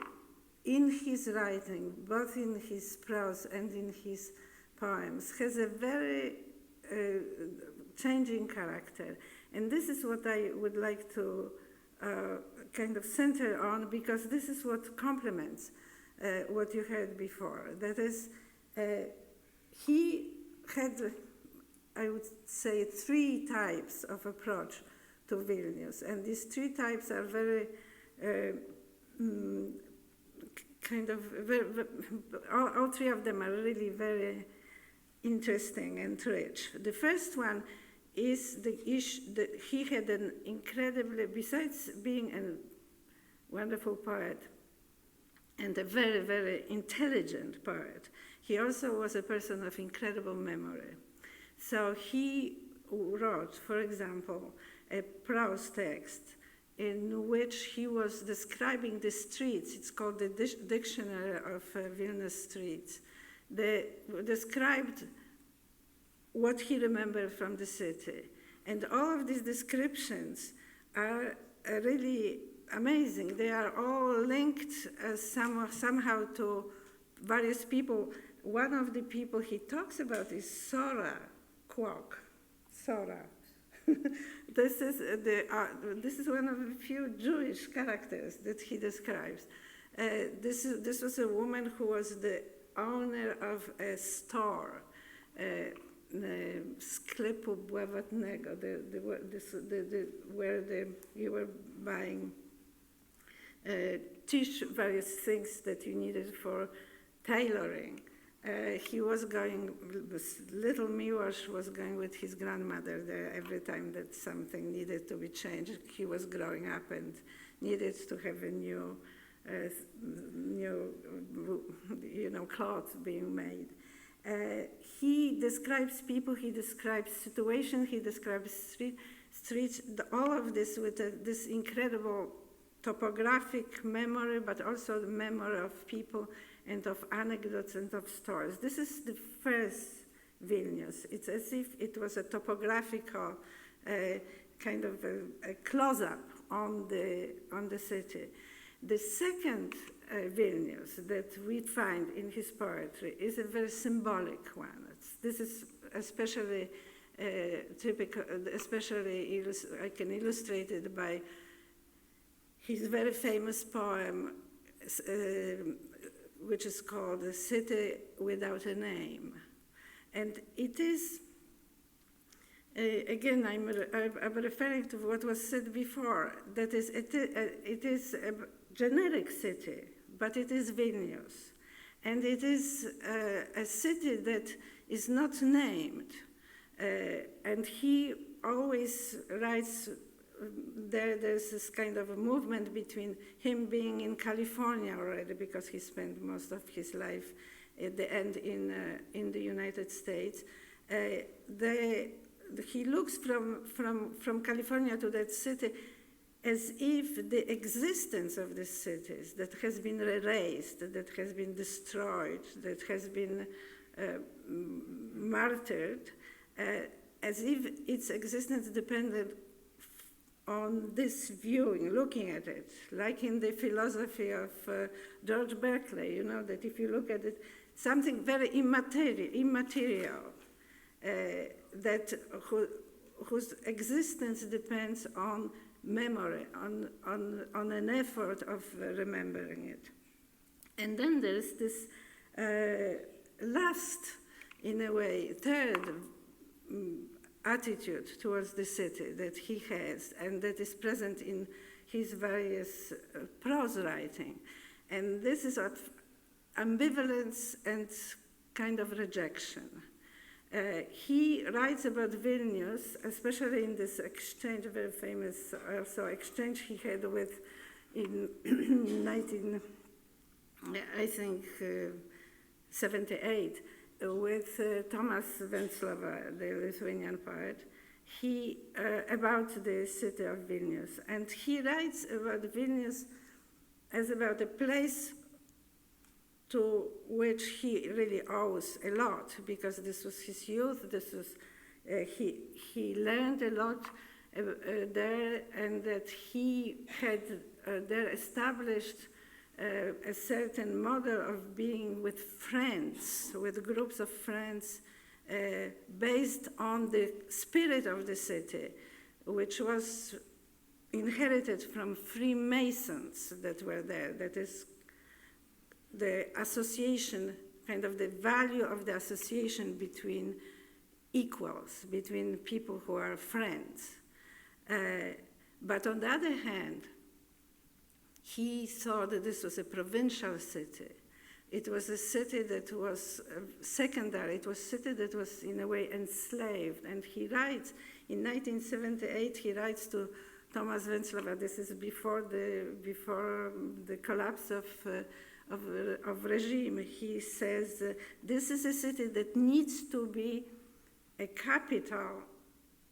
in his writing, both in his prose and in his poems, has a very changing character. And this is what I would like to kind of center on, because this is what complements what you heard before. That is, he had, I would say, 3 types of approach to Vilnius. And these 3 types are very all 3 of them are really very interesting and rich. The first one is the issue that he had an incredibly, besides being a wonderful poet and a very, very intelligent poet, he also was a person of incredible memory. So he wrote, for example, a prose text in which he was describing the streets. It's called the Dictionary of Vilnius Streets. They described what he remembered from the city. And all of these descriptions are really amazing. They are all linked somehow to various people. One of the people he talks about is Sora Kwok. Sora. This is one of the few Jewish characters that he describes. This was a woman who was the owner of a store, sklepu bławatnego, where you were buying various things that you needed for tailoring. He was going, little Miłosz was going with his grandmother there every time that something needed to be changed. He was growing up and needed to have a new clothes being made. He describes people, he describes situation, he describes streets, all of this with this incredible topographic memory, but also the memory of people and of anecdotes and of stories. This is the first Vilnius. It's as if it was a topographical kind of a close-up on the city. The second Vilnius that we find in his poetry is a very symbolic one. This is especially typical, I can illustrate it by his very famous poem, which is called "A City Without a Name." And it is, again, I'm referring to what was said before, that is, it is a generic city, but it is Vilnius. And it is a city that is not named. And he always writes, there's this kind of a movement between him being in California already, because he spent most of his life at the end in the United States. He looks from California to that city as if the existence of these cities that has been erased, that has been destroyed, that has been martyred, as if its existence depended on this viewing, looking at it, like in the philosophy of George Berkeley, you know, that if you look at it, something very immaterial whose existence depends on memory, on an effort of remembering it. And then there's this last, in a way, third attitude towards the city that he has, and that is present in his various prose writing. And this is of ambivalence and kind of rejection. He writes about Vilnius, especially in this exchange, very famous also exchange he had with, in 78, Tomas Venclova, the Lithuanian poet, about the city of Vilnius. And he writes about Vilnius as about a place to which he really owes a lot, because this was his youth, he learned a lot there, and that he had there established a certain model of being with friends, with groups of friends, based on the spirit of the city, which was inherited from Freemasons that were there. That is the association, kind of the value of the association between equals, between people who are friends. But on the other hand, he saw that this was a provincial city. It was a city that was secondary. It was a city that was, in a way, enslaved. And he writes, in 1978, he writes to Tomas Venclova, this is before the collapse of regime. He says, this is a city that needs to be a capital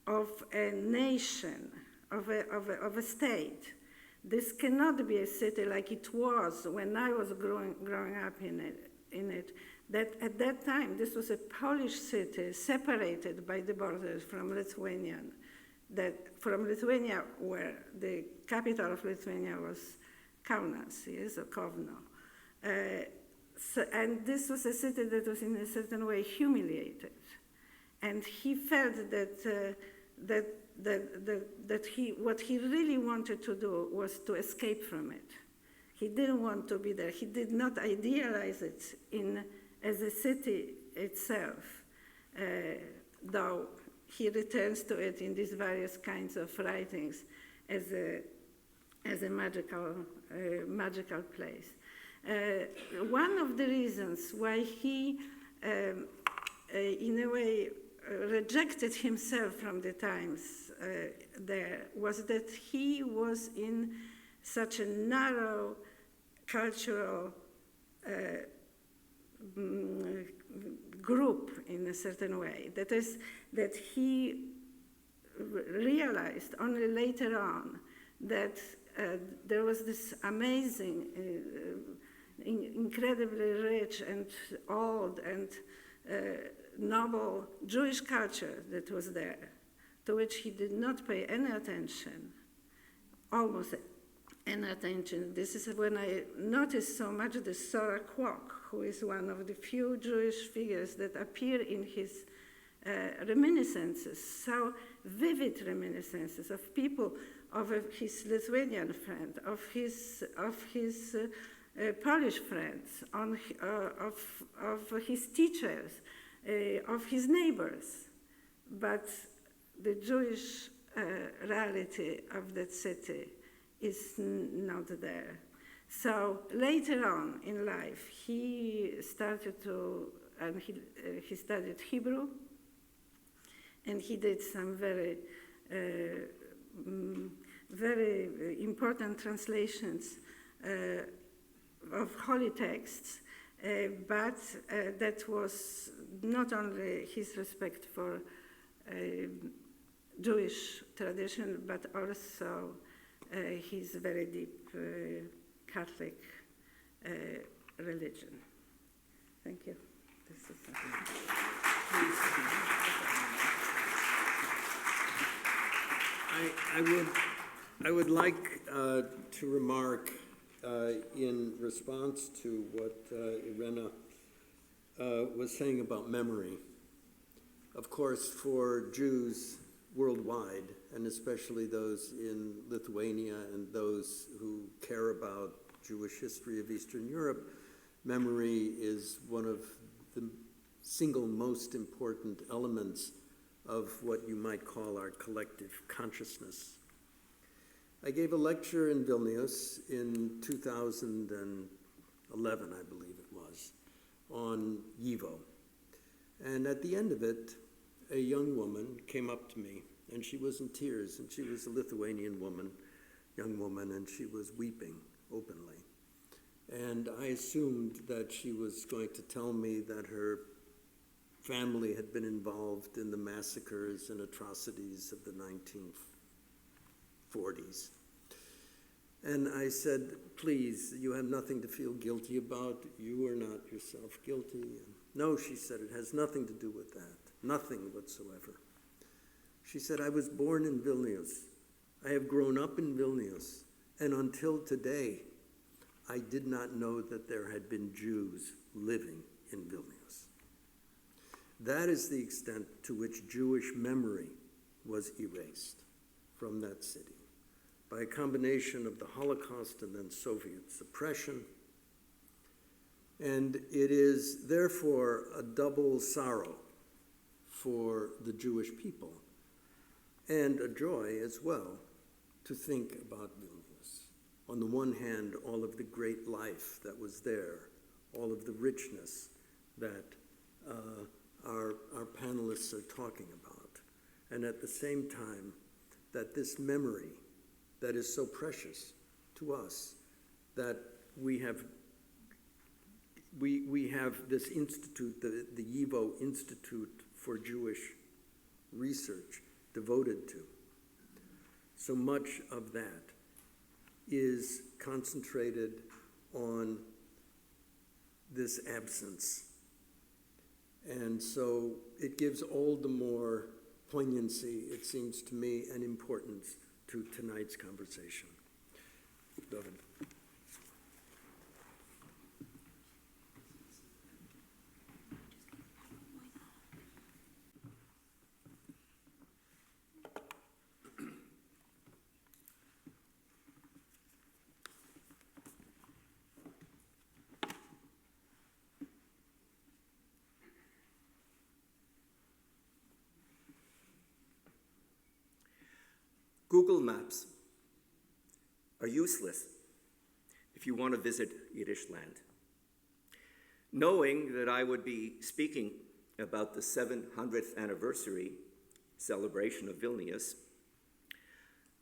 of a nation, of a state. This cannot be a city like it was when I was growing up in it. That at that time, this was a Polish city separated by the borders from Lithuania. From Lithuania, where the capital of Lithuania was Kaunas, yes, or Kovno. And this was a city that was in a certain way humiliated. And he felt what he really wanted to do was to escape from it. He didn't want to be there. He did not idealize it as a city itself, though he returns to it in these various kinds of writings as a magical place. One of the reasons why he, in a way, rejected himself from the times there was that he was in such a narrow cultural group in a certain way. That is, that he realized only later on that there was this amazing, incredibly rich and old and noble Jewish culture that was there, to which he did not pay any attention, almost any attention. This is when I noticed so much the Sora Kwok, who is one of the few Jewish figures that appear in his reminiscences, so vivid reminiscences of people, of his Lithuanian friend, of his Polish friends, of his teachers, of his neighbors. But the Jewish reality of that city is not there. So later on in life, he started he studied Hebrew, and he did some very important translations of holy texts, but that was not only his respect for Jewish tradition, but also his very deep Catholic religion. Thank you. This is I would like to remark in response to what Irena was saying about memory. Of course, for Jews worldwide, and especially those in Lithuania and those who care about Jewish history of Eastern Europe, memory is one of the single most important elements of what you might call our collective consciousness. I gave a lecture in Vilnius in 2011, I believe it was, on Yivo. And at the end of it, a young woman came up to me, and she was in tears, and she was a Lithuanian woman, young woman, and she was weeping openly. And I assumed that she was going to tell me that her family had been involved in the massacres and atrocities of the 1940s. And I said, please, you have nothing to feel guilty about. You are not yourself guilty. And no, she said, it has nothing to do with that. Nothing whatsoever. She said, I was born in Vilnius. I have grown up in Vilnius. And until today, I did not know that there had been Jews living in Vilnius. That is the extent to which Jewish memory was erased from that city by a combination of the Holocaust and then Soviet suppression. And it is therefore a double sorrow for the Jewish people and a joy as well to think about Vilnius. On the one hand, all of the great life that was there, all of the richness that our panelists are talking about, and at the same time, that this memory that is so precious to us, that we have this institute, the YIVO Institute for Jewish Research, devoted to. So much of that is concentrated on this absence. And so it gives all the more poignancy, it seems to me, and importance to tonight's conversation. David. Google Maps are useless if you want to visit Yiddish land. Knowing that I would be speaking about the 700th anniversary celebration of Vilnius,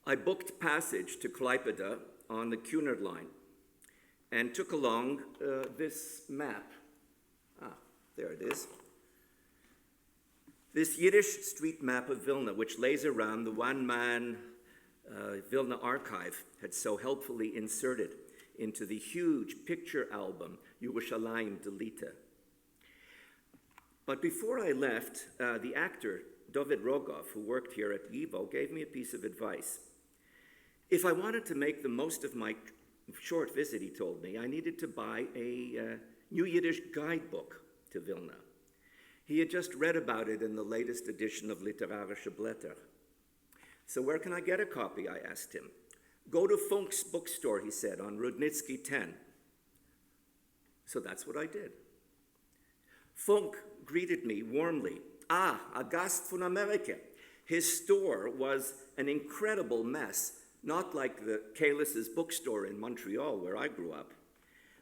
I booked passage to Klaipėda on the Cunard line and took along this map. There it is. This Yiddish street map of Vilna, which lays around the one-man Vilna archive, had so helpfully inserted into the huge picture album, Yerushalayim Delita. But before I left, the actor, David Rogov, who worked here at YIVO, gave me a piece of advice. If I wanted to make the most of my short visit, he told me, I needed to buy a new Yiddish guidebook to Vilna. He had just read about it in the latest edition of Literarische Blätter. So where can I get a copy, I asked him. Go to Funk's bookstore, he said, on Rudnitsky 10. So that's what I did. Funk greeted me warmly. A Gast von Amerika. His store was an incredible mess, not like the Kalis's bookstore in Montreal, where I grew up.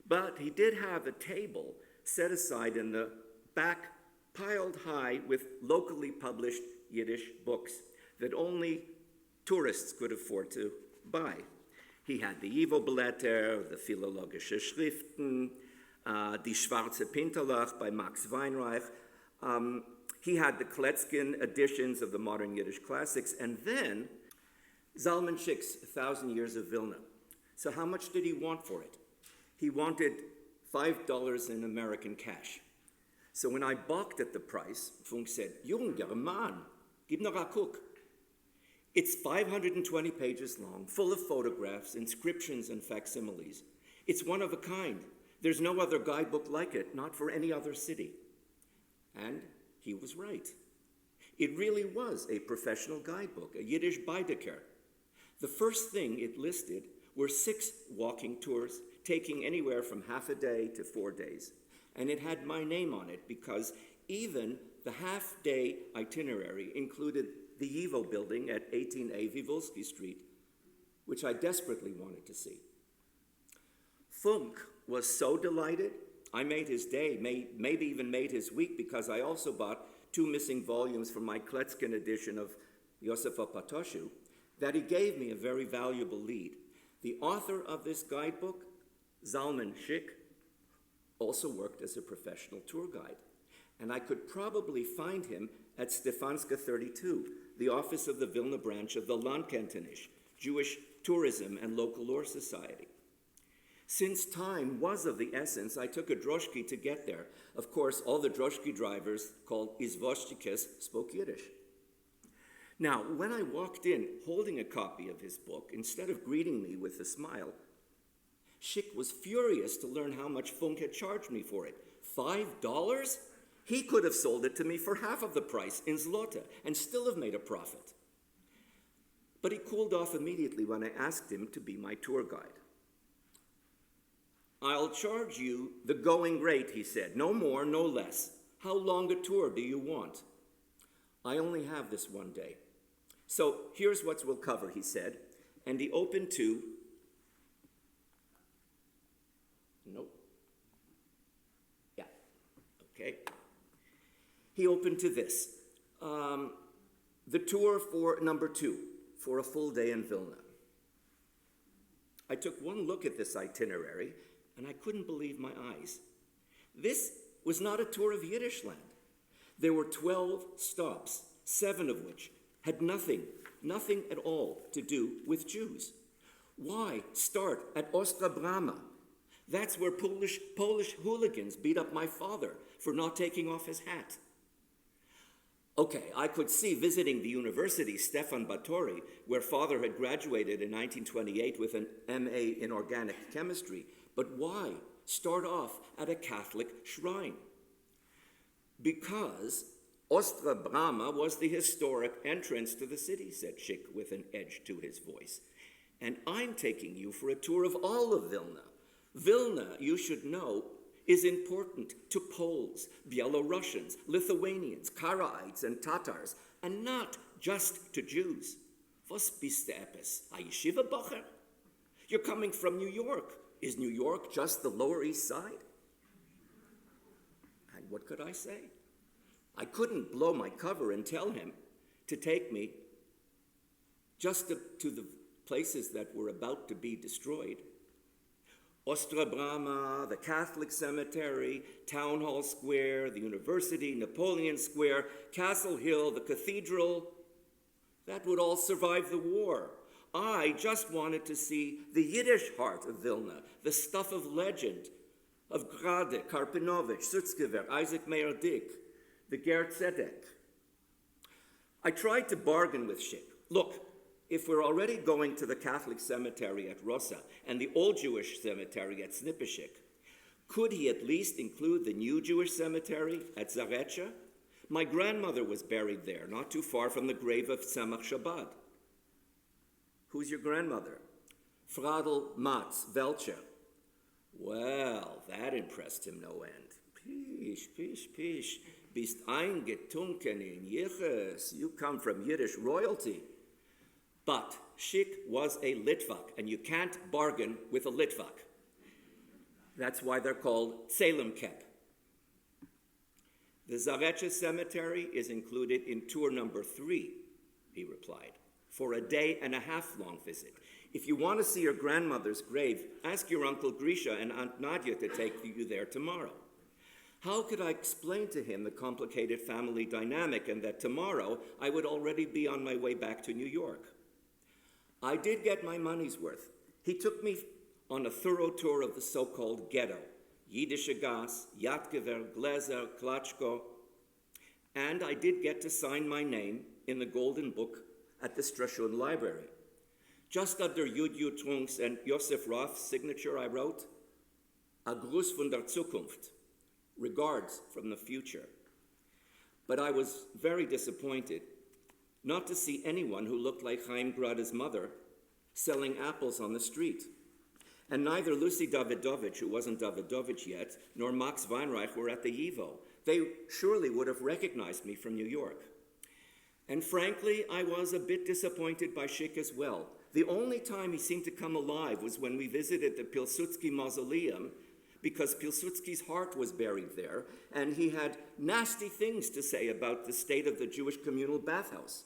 But he did have a table set aside in the back, piled high with locally published Yiddish books that only tourists could afford to buy. He had the YIVO-Blätter, the Philologische Schriften, Die Schwarze Pinterlach by Max Weinreich. He had the Kletzkin editions of the modern Yiddish classics, and then Zalman Schick's 1,000 Years of Vilna. So how much did he want for it? He wanted $5 in American cash. So when I balked at the price, Funk said, Junger Mann, gib noch a guck. It's 520 pages long, full of photographs, inscriptions, and facsimiles. It's one of a kind. There's no other guidebook like it, not for any other city. And he was right. It really was a professional guidebook, a Yiddish Baedeker. The first thing it listed were 6 walking tours, taking anywhere from half a day to 4 days. And it had my name on it because even the half-day itinerary included the YIVO building at 18A Vivolsky Street, which I desperately wanted to see. Funk was so delighted, I made his day, maybe even made his week, because I also bought 2 missing volumes from my Kletzkin edition of Yosefa Patoshu, that he gave me a very valuable lead. The author of this guidebook, Zalman Schick, also worked as a professional tour guide. and I could probably find him at Stefanska 32, the office of the Vilna branch of the Landkantonisch, Jewish Tourism and Local Law Society. Since time was of the essence, I took a droshky to get there. Of course, all the droshky drivers, called izvoshchikes, spoke Yiddish. Now, when I walked in holding a copy of his book, instead of greeting me with a smile, Schick was furious to learn how much Funk had charged me for it. $5? He could have sold it to me for half of the price in zloty and still have made a profit. But he cooled off immediately when I asked him to be my tour guide. I'll charge you the going rate, he said. No more, no less. How long a tour do you want? I only have this one day. So here's what we'll cover, he said. And he opened to... Nope. Yeah, okay. He opened to this. The tour for number 2, for a full day in Vilna. I took one look at this itinerary, and I couldn't believe my eyes. This was not a tour of Yiddish land. There were 12 stops, 7 of which had nothing at all to do with Jews. Why start at Ostra Brama? That's where Polish hooligans beat up my father for not taking off his hat. Okay, I could see visiting the university Stefan Batory, where father had graduated in 1928 with an MA in organic chemistry, but why start off at a Catholic shrine? Because Ostra Brama was the historic entrance to the city, said Schick with an edge to his voice. And I'm taking you for a tour of all of Vilna. Vilna, you should know, is important to Poles, Belarusians, Lithuanians, Karaites, and Tatars, and not just to Jews. Was bist du etwas, a yeshiva bacher? You're coming from New York. Is New York just the Lower East Side? And what could I say? I couldn't blow my cover and tell him to take me just to the places that were about to be destroyed. Ostra Brama, the Catholic Cemetery, Town Hall Square, the University, Napoleon Square, Castle Hill, the Cathedral. That would all survive the war. I just wanted to see the Yiddish heart of Vilna, the stuff of legend, of Grade, Karpinovich, Sutzkver, Isaac Meir Dick, the Ger Tzedek. I tried to bargain with Schick. Look, if we're already going to the Catholic cemetery at Rossa and the old Jewish cemetery at Snipishik, could he at least include the new Jewish cemetery at Zarecha? My grandmother was buried there, not too far from the grave of Tzemach Shabbat. Who's your grandmother? Fradl Matz Welcher. Well, that impressed him no end. Pish, bist eingetunken in Yiches. You come from Yiddish royalty. But Schick was a Litvak, and you can't bargain with a Litvak. That's why they're called Salem Kep. The Zarecha Cemetery is included in tour number 3, he replied, for a day-and-a-half-long visit. If you want to see your grandmother's grave, ask your Uncle Grisha and Aunt Nadia to take you there tomorrow. How could I explain to him the complicated family dynamic and that tomorrow I would already be on my way back to New York? I did get my money's worth. He took me on a thorough tour of the so-called ghetto, Yiddische Gas, Yatgever, Glezer, Klatschko, and I did get to sign my name in the Golden Book at the Strashun Library. Just under Yud Trunks and Josef Roth's signature, I wrote, A Gruß von der Zukunft, regards from the future. But I was very disappointed not to see anyone who looked like Chaim Grada's mother selling apples on the street. And neither Lucy Davidovich, who wasn't Davidovich yet, nor Max Weinreich were at the YIVO. They surely would have recognized me from New York. And frankly, I was a bit disappointed by Schick as well. The only time he seemed to come alive was when we visited the Pilsudski Mausoleum, because Pilsudski's heart was buried there, and he had nasty things to say about the state of the Jewish communal bathhouse.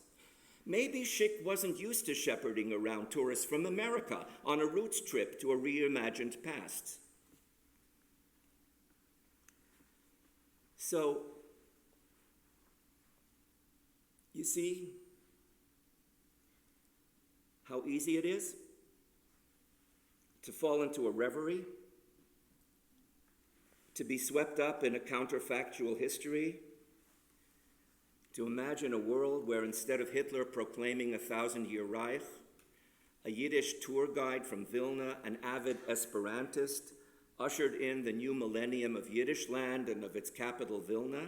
Maybe Schick wasn't used to shepherding around tourists from America on a roots trip to a reimagined past. So You see how easy it is to fall into a reverie, to be swept up in a counterfactual history, to imagine a world where instead of Hitler proclaiming a 1,000-year Reich, a Yiddish tour guide from Vilna, an avid Esperantist, ushered in the new millennium of Yiddish land and of its capital Vilna.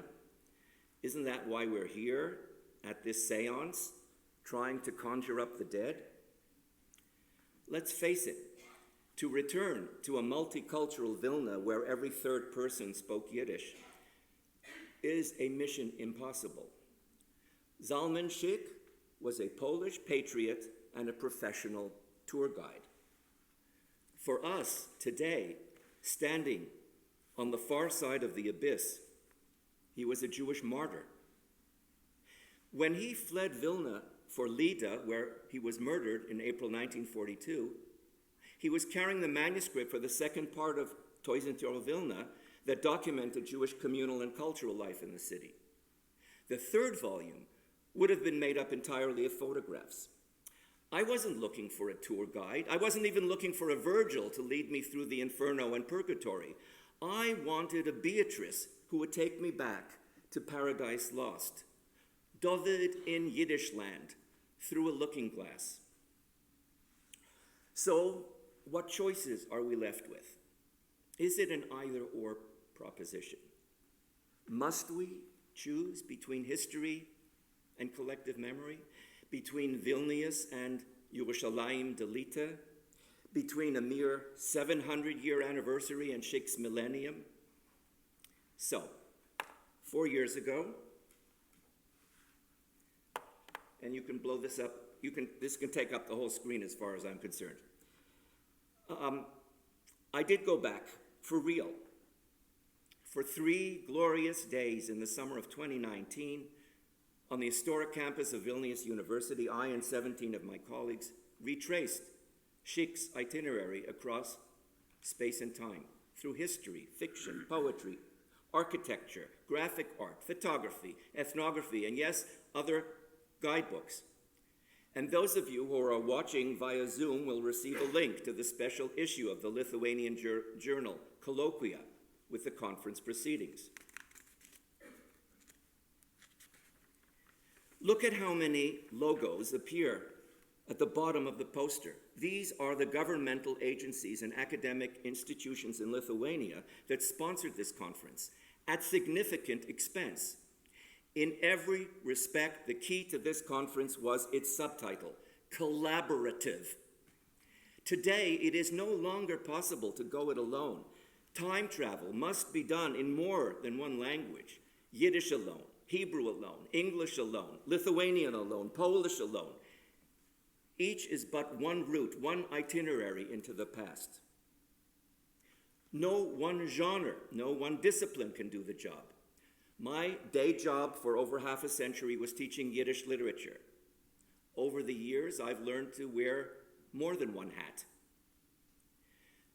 Isn't that why we're here at this seance, trying to conjure up the dead? Let's face it, to return to a multicultural Vilna where every third person spoke Yiddish is a mission impossible. Zalman Szyk was a Polish patriot and a professional tour guide. For us today, standing on the far side of the abyss, he was a Jewish martyr. When he fled Vilna for Lida, where he was murdered in April 1942, he was carrying the manuscript for the second part of territorial Vilna that documented Jewish communal and cultural life in the city. The third volume would have been made up entirely of photographs. I wasn't looking for a tour guide. I wasn't even looking for a Virgil to lead me through the Inferno and Purgatory. I wanted a Beatrice who would take me back to Paradise Lost. David in Yiddish land, through a looking glass. So, what choices are we left with? Is it an either-or proposition? Must we choose between history and collective memory? Between Vilnius and Yerushalayim Delita? Between a mere 700-year anniversary and Szyk's millennium? So, 4 years ago, and you can blow this up, this can take up the whole screen as far as I'm concerned. I did go back, for real. For 3 glorious days in the summer of 2019, on the historic campus of Vilnius University, I and 17 of my colleagues retraced Szyk's itinerary across space and time, through history, fiction, poetry, architecture, graphic art, photography, ethnography, and yes, other guidebooks. And those of you who are watching via Zoom will receive a link to the special issue of the Lithuanian journal, Colloquia, with the conference proceedings. Look at how many logos appear at the bottom of the poster. These are the governmental agencies and academic institutions in Lithuania that sponsored this conference at significant expense. In every respect, the key to this conference was its subtitle, collaborative. Today, it is no longer possible to go it alone. Time travel must be done in more than one language. Yiddish alone, Hebrew alone, English alone, Lithuanian alone, Polish alone. Each is but one route, one itinerary into the past. No one genre, no one discipline can do the job. My day job for over half a century was teaching Yiddish literature. Over the years, I've learned to wear more than one hat.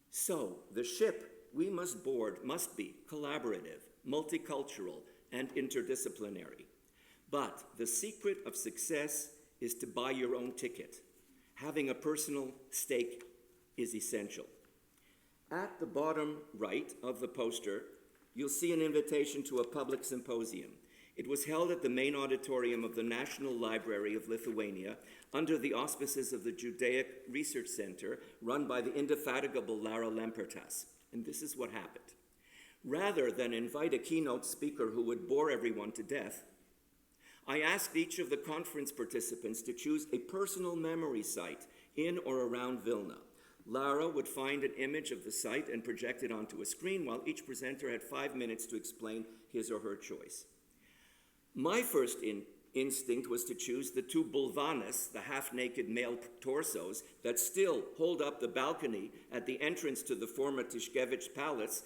So, the ship we must board must be collaborative, multicultural, and interdisciplinary. But the secret of success is to buy your own ticket. Having a personal stake is essential. At the bottom right of the poster, you'll see an invitation to a public symposium. It was held at the main auditorium of the National Library of Lithuania under the auspices of the Judaic Research Center run by the indefatigable Lara Lempertas. And this is what happened. Rather than invite a keynote speaker who would bore everyone to death, I asked each of the conference participants to choose a personal memory site in or around Vilna. Lara would find an image of the site and project it onto a screen, while each presenter had 5 minutes to explain his or her choice. My first instinct was to choose the 2 bulvanas, the half-naked male torsos, that still hold up the balcony at the entrance to the former Tischkevich Palace,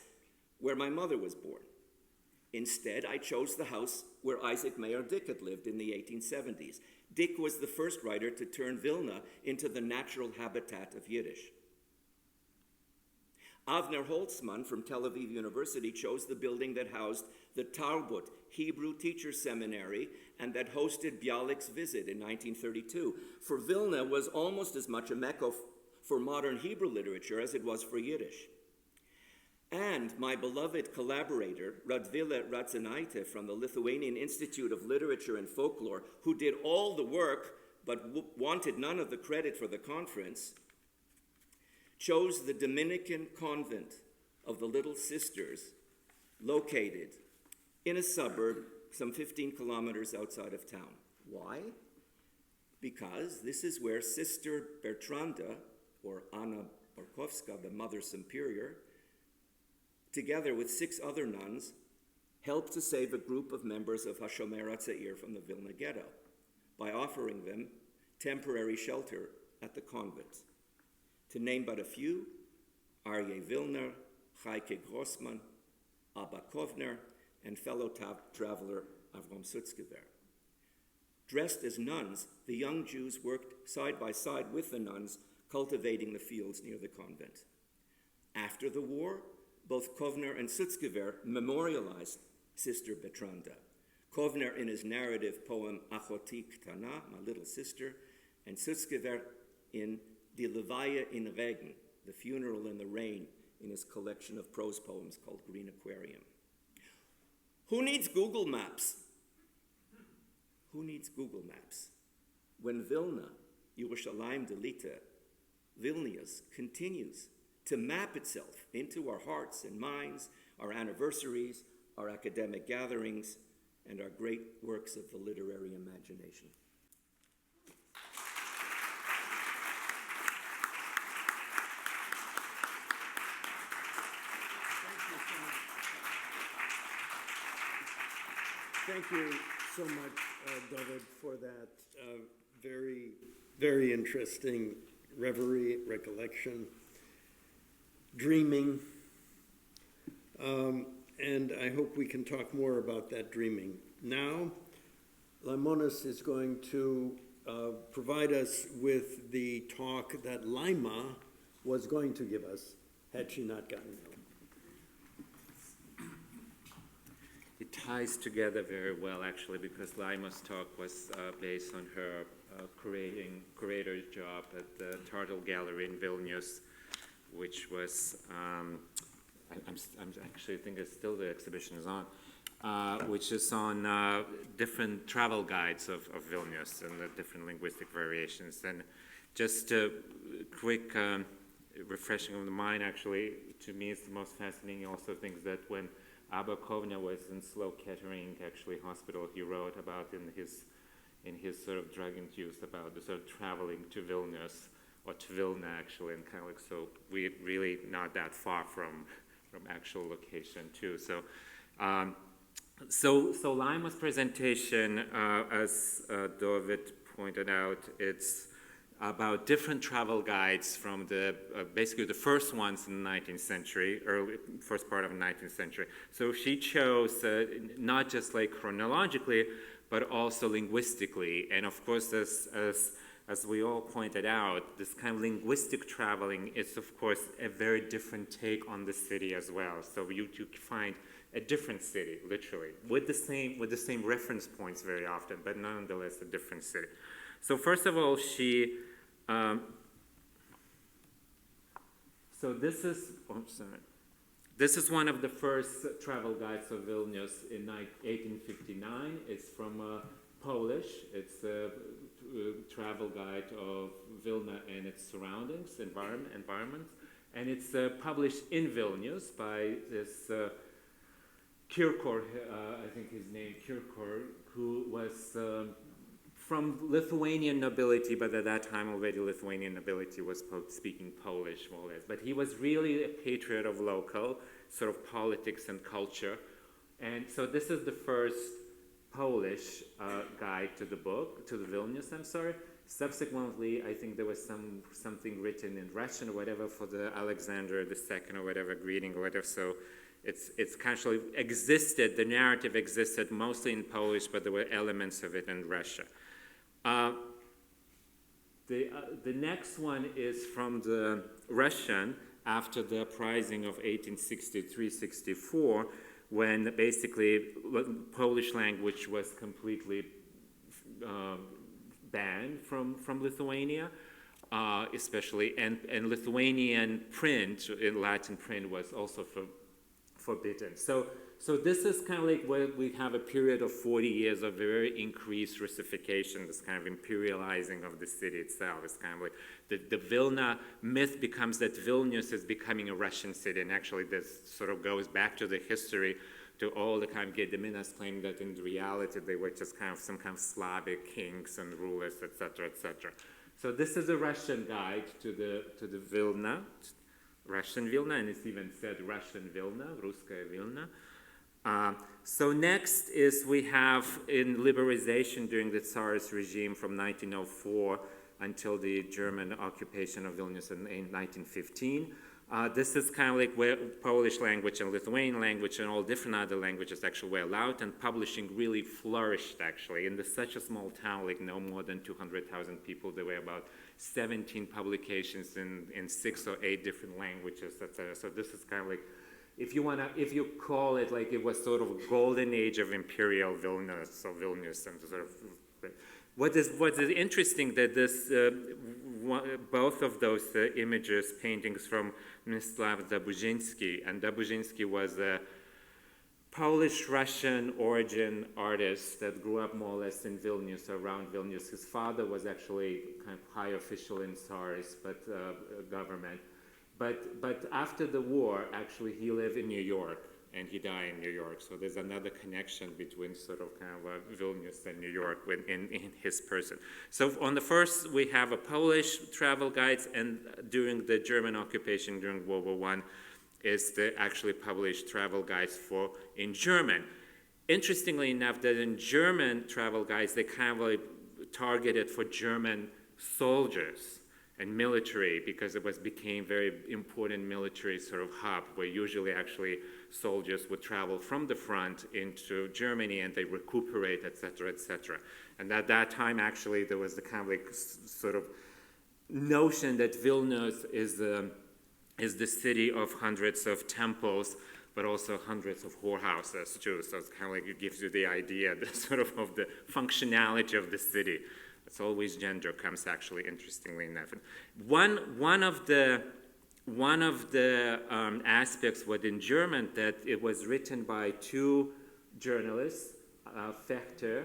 where my mother was born. Instead, I chose the house where Isaac Mayer Dick had lived in the 1870s. Dick was the first writer to turn Vilna into the natural habitat of Yiddish. Avner Holtzman from Tel Aviv University chose the building that housed the Tarbut, Hebrew Teacher Seminary, and that hosted Bialik's visit in 1932. For Vilna was almost as much a mecca for modern Hebrew literature as it was for Yiddish. And my beloved collaborator, Radvile Radzenaite from the Lithuanian Institute of Literature and Folklore, who did all the work but wanted none of the credit for the conference, chose the Dominican convent of the Little Sisters, located in a suburb some 15 kilometers outside of town. Why? Because this is where Sister Bertranda, or Anna Borkowska, the Mother Superior, together with 6 other nuns, helped to save a group of members of Hashomer HaTzair from the Vilna ghetto by offering them temporary shelter at the convent. To name but a few, Aryeh Vilner, Chaike Grossman, Abba Kovner, and fellow traveler Avrom Sutzkver. Dressed as nuns, the young Jews worked side by side with the nuns, cultivating the fields near the convent. After the war, both Kovner and Sutzkver memorialized Sister Bertranda. Kovner in his narrative poem Achoti Ktana, My Little Sister, and Sutzkver in Die Levaya in Regen, The Funeral in the Rain, in his collection of prose poems called Green Aquarium. Who needs Google Maps? Who needs Google Maps? When Vilna, Yerushalayim Delita, Vilnius continues to map itself into our hearts and minds, our anniversaries, our academic gatherings, and our great works of the literary imagination. Thank you so much, David, for that very, very interesting reverie, recollection, dreaming, and I hope we can talk more about that dreaming. Now, Laimonas is going to provide us with the talk that Laima was going to give us had she not gotten ill. It ties together very well, actually, because Laima's talk was based on her curator's job at the Turtle Gallery in Vilnius, which was, I'm actually think it's still the exhibition is on, which is on different travel guides of Vilnius and the different linguistic variations. And just a quick refreshing of the mind, actually, to me, it's the most fascinating also things that when Abba Kovner was in Slow Kettering, actually hospital, he wrote about in his sort of drug-induced about the sort of traveling to Vilnius, or to Vilna actually, and kind of like, so we're really not that far from actual location too. So, so Laima's presentation, as David pointed out, it's about different travel guides from the, basically the first ones in the 19th century, first part of the 19th century. So she chose not just like chronologically, but also linguistically. And of course, as we all pointed out, this kind of linguistic traveling is of course a very different take on the city as well. So you find a different city, literally, with the same reference points very often, but nonetheless a different city. So first of all, so this is one of the first travel guides of Vilnius in 1859. It's from Polish. It's a travel guide of Vilna and its surroundings, environment. And it's published in Vilnius by this Kirkor, I think his name, Kirkor, who was from Lithuanian nobility, but at that time already Lithuanian nobility was speaking Polish, more or less. But he was really a patriot of local sort of politics and culture. And so this is the first Polish guide to the book, to the Vilnius, I'm sorry. Subsequently, I think there was something written in Russian or whatever for the Alexander II or whatever greeting or whatever. So it's actually existed, the narrative existed mostly in Polish, but there were elements of it in Russia. The next one is from the Russian, after the uprising of 1863-64, when basically Polish language was completely banned from Lithuania, especially, and Lithuanian print, in Latin print, was also forbidden. So this is kind of like where we have a period of 40 years of very increased Russification, this kind of imperializing of the city itself. It's kind of like the Vilna myth becomes that Vilnius is becoming a Russian city, and actually this sort of goes back to the history, to all the kind of Gediminas claim that in reality they were just kind of some kind of Slavic kings and rulers, etc., etc. So this is a Russian guide to the Vilna, Russian Vilna, and it's even said Russian Vilna, Ruskaya Vilna. So next is we have in liberalization during the Tsarist regime from 1904 until the German occupation of Vilnius in 1915. This is kind of like where Polish language and Lithuanian language and all different other languages actually were allowed, and publishing really flourished actually. In such a small town, like no more than 200,000 people, there were about 17 publications in 6 or 8 different languages, etc. So this is kind of like, if you call it like it was sort of a golden age of imperial Vilnius, or Vilnius, and sort of. What is interesting that this, both of those images, paintings from Mstislav Dobuzinski, and Dobuzinski was a Polish-Russian origin artist that grew up more or less in Vilnius, around Vilnius. His father was actually kind of high official in Tsarist government. But after the war, actually, he lived in New York, and he died in New York. So there's another connection between sort of kind of Vilnius and New York in his person. So on the first, we have a Polish travel guides, and during the German occupation during World War I, is the actually published travel guides in German. Interestingly enough, that in German travel guides, they kind of like targeted for German soldiers and military, because it became very important military sort of hub, where usually actually soldiers would travel from the front into Germany and they recuperate, et cetera, and at that time actually there was the kind of like sort of notion that Vilnius is the city of hundreds of temples, but also hundreds of whorehouses too. So it's kind of like it gives you the idea, the sort of the functionality of the city. It's always gender comes actually, interestingly enough. One of the aspects was in German that it was written by 2 journalists, Fechter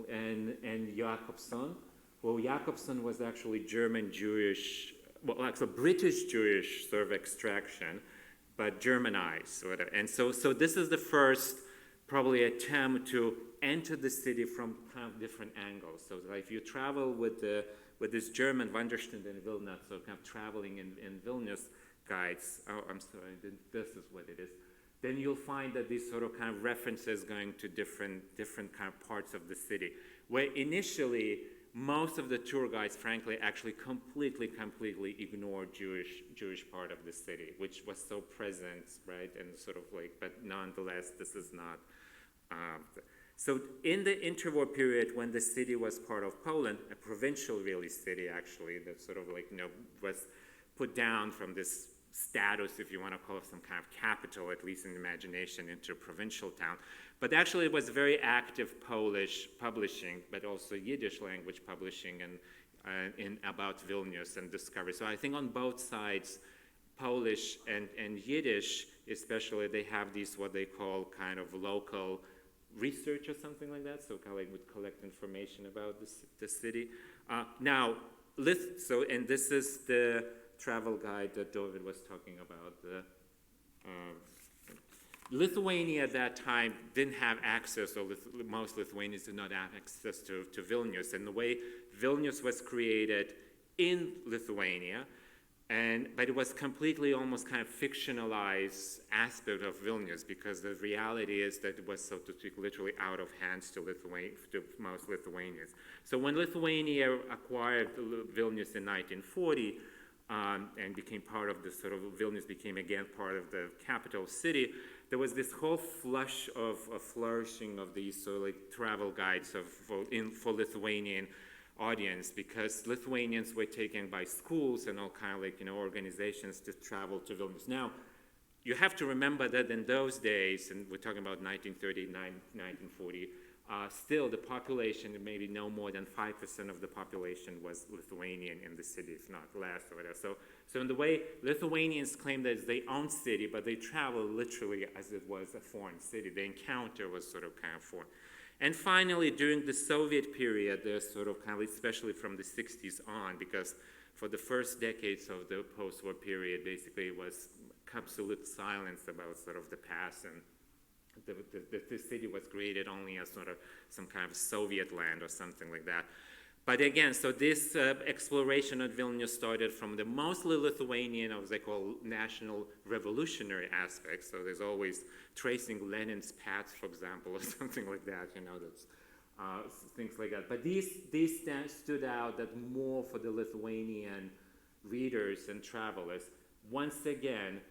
and Jakobson. Well, Jakobson was actually German Jewish, well, actually British Jewish sort of extraction, but Germanized. And so this is the first probably attempt to enter the city from kind of different angles. So if you travel with this German Wanderstund in Vilna, so kind of traveling in Vilnius guides, oh, I'm sorry, this is what it is, then you'll find that these sort of kind of references going to different kind of parts of the city, where initially most of the tour guides, frankly, actually completely ignored Jewish part of the city, which was so present, right? And sort of like, but nonetheless, this is not. So in the interwar period, when the city was part of Poland, a provincial really city actually, that sort of like, was put down from this status, if you want to call it some kind of capital, at least in imagination, into a provincial town. But actually it was very active Polish publishing, but also Yiddish language publishing in about Vilnius and discovery. So I think on both sides, Polish and Yiddish especially, they have these what they call kind of local research or something like that, so kind of like would collect information about the city. Now, and this is the travel guide that David was talking about. Lithuania at that time didn't have access, or most Lithuanians did not have access to Vilnius. And the way Vilnius was created in Lithuania, but it was completely almost kind of fictionalized aspect of Vilnius, because the reality is that it was, so to speak, literally out of hands to most Lithuanians. So when Lithuania acquired Vilnius in 1940, and became part of the sort of, Vilnius became again part of the capital city, there was this whole flush of flourishing of these sort of like travel guides for Lithuanian audience, because Lithuanians were taken by schools and all kind of like, organizations to travel to Vilnius. Now, you have to remember that in those days, and we're talking about 1939, 1940, still the population, maybe no more than 5% of the population was Lithuanian in the city, if not less or whatever. So in the way, Lithuanians claim that it's their own city, but they travel literally as it was a foreign city. The encounter was sort of kind of foreign. And finally, during the Soviet period, there's sort of kind of, especially from the 60s on, because for the first decades of the post-war period, basically it was absolute silence about sort of the past, and the city was created only as sort of some kind of Soviet land or something like that. But again, so this exploration of Vilnius started from the mostly Lithuanian, or what they call national revolutionary aspects. So there's always tracing Lenin's paths, for example, or something like that, that's things like that. But these stood out that more for the Lithuanian readers and travelers. Once again,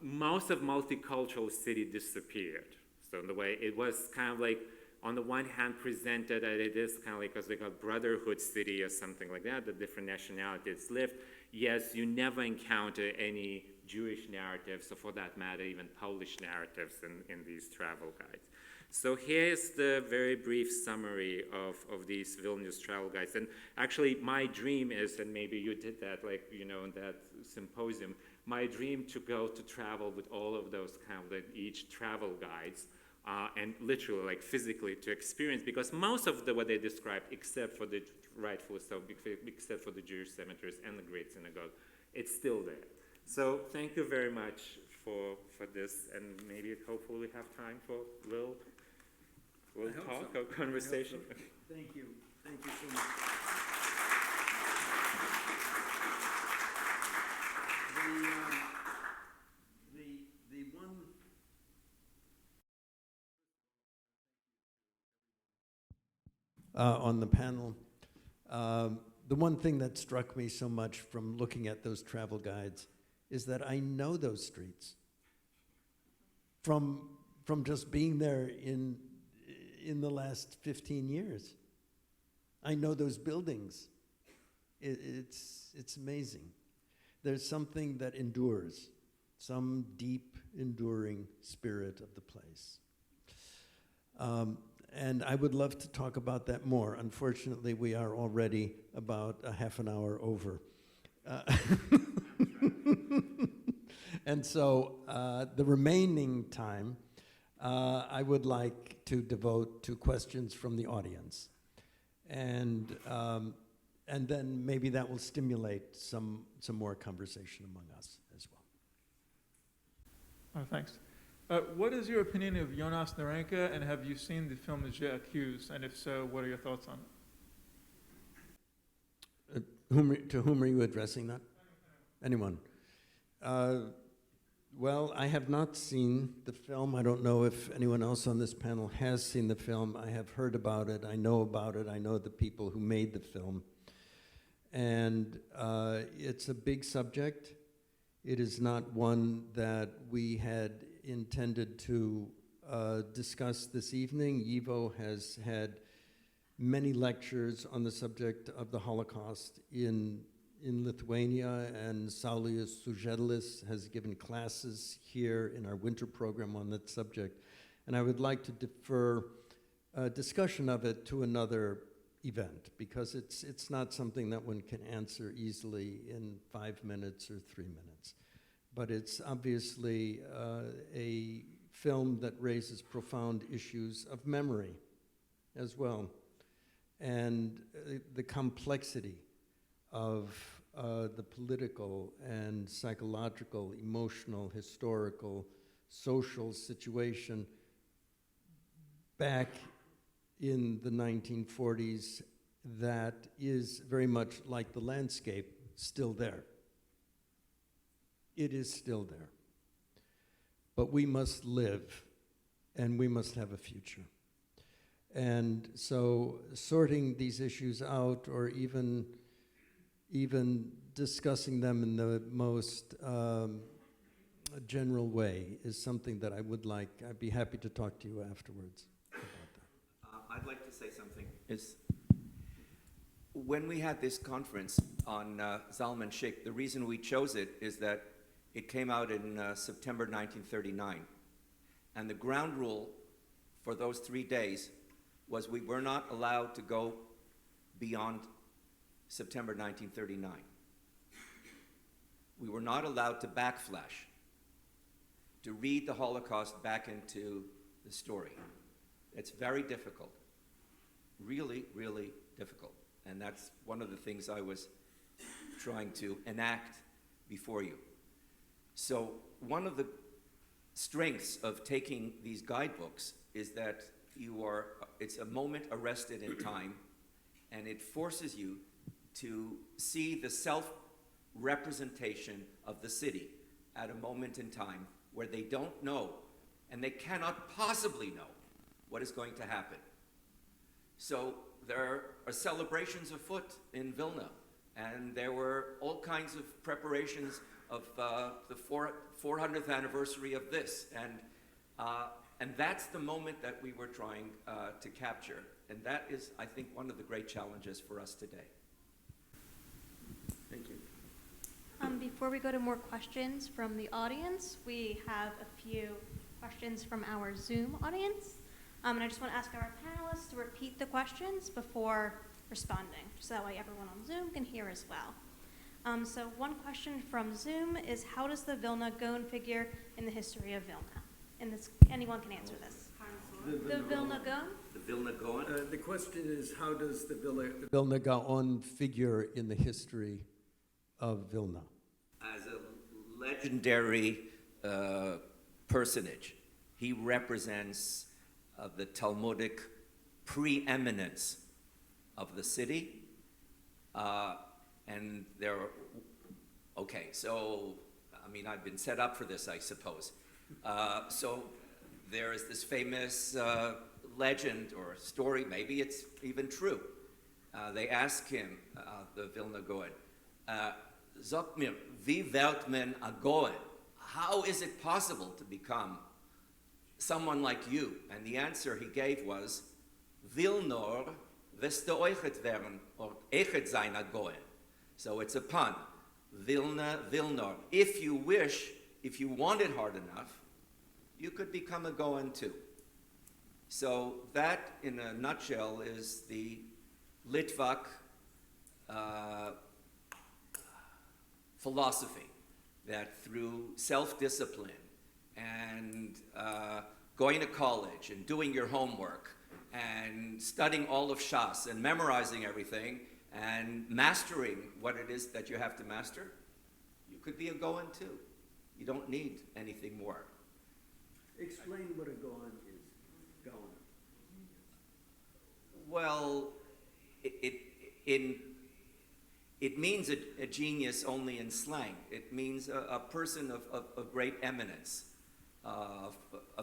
most of multicultural city disappeared. So in the way, it was kind of like, on the one hand, presented that it is kind of like, as they call brotherhood city or something like that, the different nationalities lived. Yes, you never encounter any Jewish narratives, or for that matter, even Polish narratives in these travel guides. So here's the very brief summary of these Vilnius travel guides. And actually, my dream is, and maybe you did that, like, in that symposium, my dream to go to travel with all of those kind of each travel guides, and literally, like physically, to experience, because most of what they described, except for the rightfully so, except for the Jewish cemeteries and the Great Synagogue, it's still there. So thank you very much for this, and maybe hopefully we have time for a little talk or conversation. So. Thank you so much. The one. On the panel, the one thing that struck me so much from looking at those travel guides is that I know those streets from just being there in the last 15 years. I know those buildings. It's amazing. There's something that endures, some deep, enduring spirit of the place. And I would love to talk about that more. Unfortunately, we are already about a half an hour over. And so the remaining time, I would like to devote to questions from the audience. And then maybe that will stimulate some more conversation among us as well. Oh, thanks. What is your opinion of Jonas Narenka, and have you seen the film The Accused? And if so, what are your thoughts on it? To whom are you addressing that? Anyone? Well, I have not seen the film. I don't know if anyone else on this panel has seen the film. I have heard about it. I know about it. I know the people who made the film. And it's a big subject. It is not one that we had intended to discuss this evening. Ivo has had many lectures on the subject of the Holocaust in Lithuania, and Saulius Sužedelis has given classes here in our winter program on that subject. And I would like to defer a discussion of it to another event, because it's not something that one can answer easily in 5 minutes or 3 minutes. But it's obviously a film that raises profound issues of memory as well, and the complexity of the political and psychological, emotional, historical, social situation back in the 1940s that is very much like the landscape, still there. It is still there. But we must live, and we must have a future. And so sorting these issues out, or even discussing them in the most general way, is something that I'd be happy to talk to you afterwards about that. I'd like to say something. when we had this conference on Zalman Sheikh, the reason we chose it is that it came out in September 1939. And the ground rule for those 3 days was we were not allowed to go beyond September 1939. We were not allowed to backflash, to read the Holocaust back into the story. It's very difficult, really, really difficult. And that's one of the things I was trying to enact before you. So one of the strengths of taking these guidebooks is that it's a moment arrested in time, and it forces you to see the self-representation of the city at a moment in time where they don't know, and they cannot possibly know what is going to happen. So there are celebrations afoot in Vilna, and there were all kinds of preparations of the 400th anniversary of this, and that's the moment that we were trying to capture, and that is, I think, one of the great challenges for us today. Thank you. Before we go to more questions from the audience, we have a few questions from our Zoom audience. And I just want to ask our panelists to repeat the questions before responding, so that way everyone on Zoom can hear as well. So one question from Zoom is, how does the Vilna Gaon figure in the history of Vilna? And anyone can answer this. The Vilna Gaon? The Vilna Gaon? The question is, how does the Vilna Gaon figure in the history of Vilna? As a legendary personage, he represents the Talmudic preeminence of the city. And okay, so, I mean, I've been set up for this, I suppose. So there is this famous legend or story, maybe it's even true. They ask him, the Vilna Gaon, Sag mir, wie wird man a Gaon? How is it possible to become someone like you? And the answer he gave was, Vilnor wirst du euchet werden, or echet sein a Gaon. So it's a pun. Vilna, Vilnor. If you wish, if you want it hard enough, you could become a Gaon too. So that, in a nutshell, is the Litvak philosophy, that through self-discipline and going to college and doing your homework and studying all of Shas and memorizing everything and mastering what it is that you have to master, you could be a Gaon too. You don't need anything more. Explain what a Gaon is. Gaon. Well, it means a genius only in slang. It means a person of great eminence, a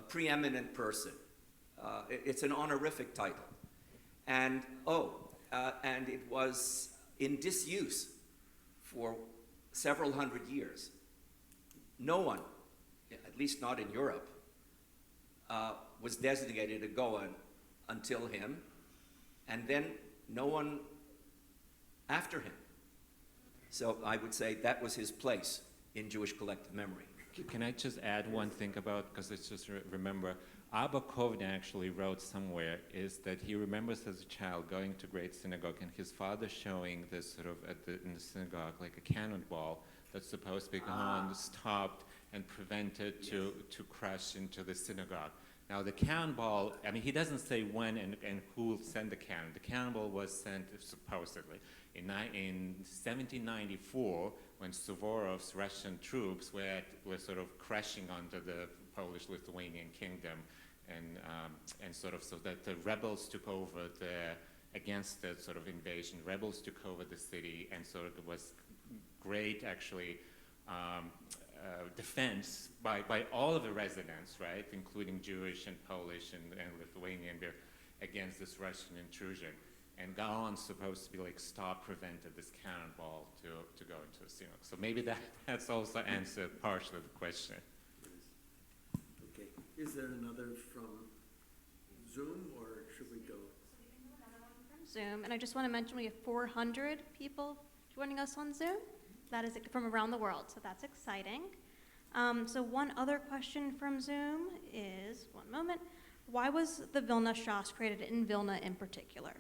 preeminent person. It's an honorific title. And it was in disuse for several hundred years. No one, at least not in Europe, was designated a Gaon until him, and then no one after him. So I would say that was his place in Jewish collective memory. Can I just add one thing about, because it's just remember, Abba Kovna actually wrote somewhere is that he remembers as a child going to great synagogue and his father showing this sort of in the synagogue like a cannonball that's supposed to be gone, stopped and prevented to crash into the synagogue. Now the cannonball, I mean, he doesn't say when and who sent the cannon. The cannonball was sent supposedly in 1794 when Suvorov's Russian troops were sort of crashing onto the Polish-Lithuanian kingdom, and sort of so that the rebels took over against the sort of invasion. Rebels took over the city, and so it was great actually defense by all of the residents, right, including Jewish and Polish and Lithuanian, against this Russian intrusion. And Gaon's supposed to be like prevented this cannonball to go into the synagogue. So maybe that's also answered partially the question. Okay. Is there another from Zoom, or should we go? Zoom, and I just want to mention we have 400 people joining us on Zoom. That is from around the world, so that's exciting. So one other question from Zoom is, one moment, why was the Vilna Shas created in Vilna in particular?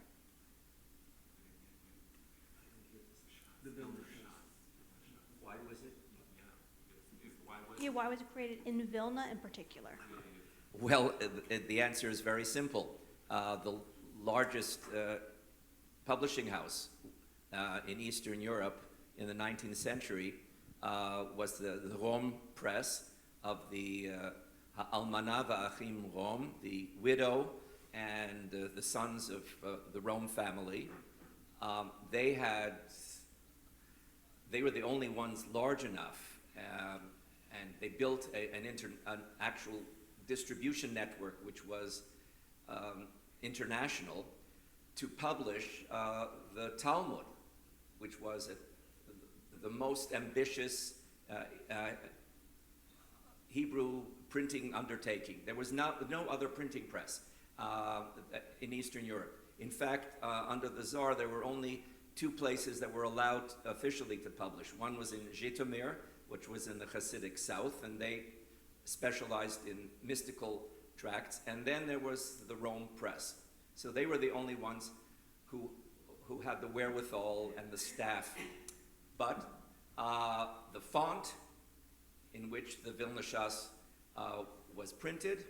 The Vilna Shas. Why was it? Yeah, why was it created in Vilna in particular? Well, the answer is very simple. The largest publishing house in Eastern Europe in the 19th century was the Rom press of the Almana v'Achim Rom, the widow and the sons of the Rom family. They were the only ones large enough, and they built an actual distribution network which was international to publish the Talmud, which was the most ambitious Hebrew printing undertaking. There was no other printing press in Eastern Europe. In fact, under the Tsar, there were only two places that were allowed officially to publish. One was in Zhytomyr, which was in the Hasidic south, and they specialized in mystical tracts. And then there was the Rome press. So they were the only ones who had the wherewithal and the staff. But the font in which the Vilna Shas was printed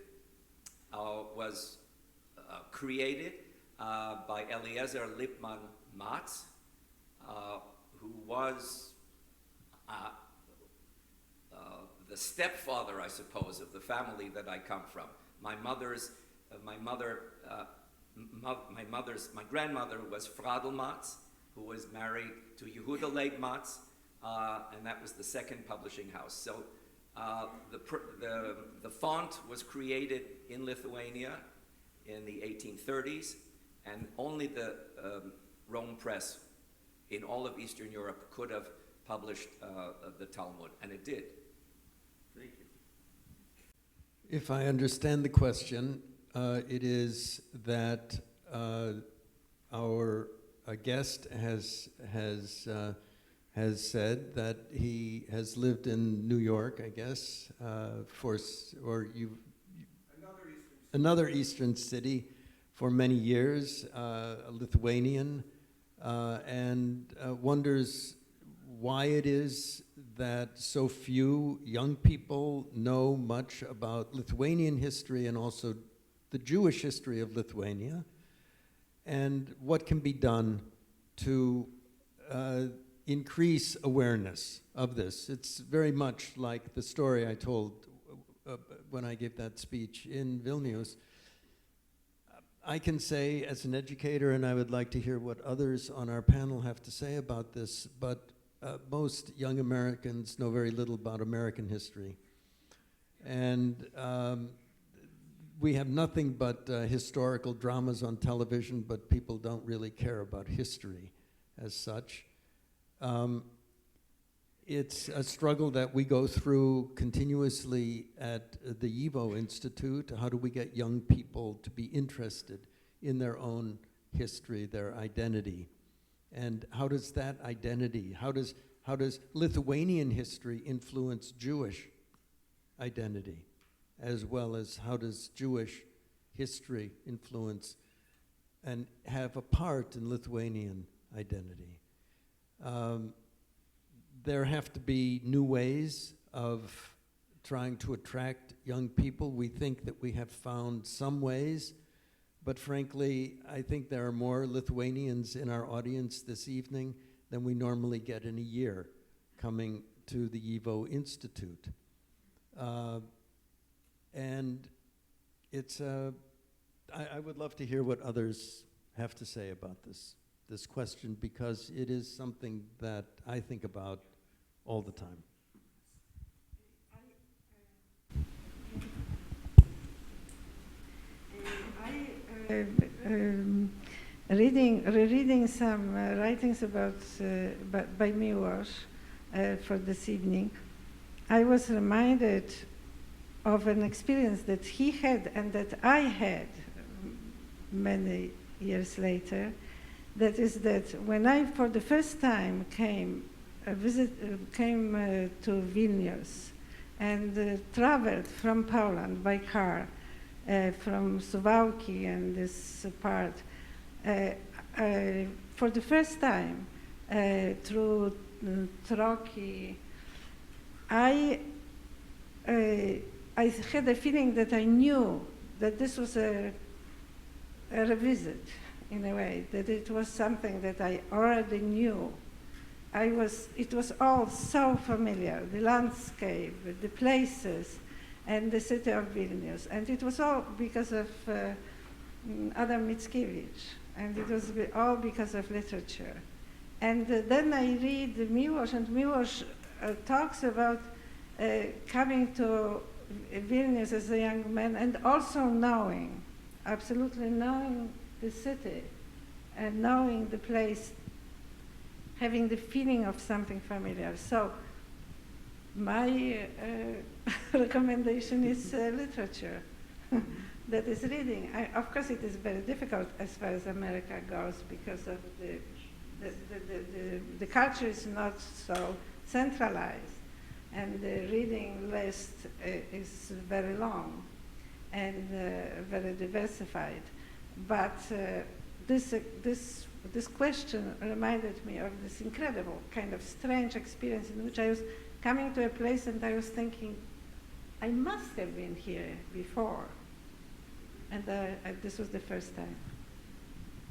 was created by Eliezer Lipman Matz, who was the stepfather, I suppose, of the family that I come from. My grandmother was Fradel Matz, who was married to Yehuda Leib Matz, and that was the second publishing house. So the font was created in Lithuania in the 1830s, and only the Rome press in all of Eastern Europe could have published the Talmud, and it did. Thank you. If I understand the question, it is that our guest has said that he has lived in New York, I guess, another Eastern city for many years, a Lithuanian, and wonders why it is that so few young people know much about Lithuanian history and also the Jewish history of Lithuania, and what can be done to increase awareness of this. It's very much like the story I told when I gave that speech in Vilnius. I can say as an educator, and I would like to hear what others on our panel have to say about this, but most young Americans know very little about American history. And we have nothing but historical dramas on television, but people don't really care about history as such. It's a struggle that we go through continuously at the YIVO Institute. How do we get young people to be interested in their own history, their identity? And how does that identity, how does Lithuanian history influence Jewish identity, as well as how does Jewish history influence and have a part in Lithuanian identity? There have to be new ways of trying to attract young people. We think that we have found some ways, but frankly, I think there are more Lithuanians in our audience this evening than we normally get in a year coming to the YIVO Institute. And it's I would love to hear what others have to say about this question, because it is something that I think about all the time. Rereading some writings by Miłosz for this evening, I was reminded of an experience that he had and that I had many years later, That is that when I, for the first time, came to Vilnius and traveled from Poland by car, from Suwałki and this part, for the first time, through Troki, I had a feeling that I knew that this was a revisit, in a way, that it was something that I already knew. It was all so familiar, the landscape, the places, and the city of Vilnius. And it was all because of Adam Mickiewicz, and it was all because of literature. And then I read Miłosz, and Miłosz talks about coming to Vilnius as a young man and also knowing, absolutely knowing the city and knowing the place, having the feeling of something familiar. So my recommendation is literature. That is reading. Of course, it is very difficult as far as America goes because of the culture is not so centralized, and the reading list is very long and very diversified. But this question reminded me of this incredible kind of strange experience in which I was coming to a place and I was thinking, I must have been here before. And this was the first time.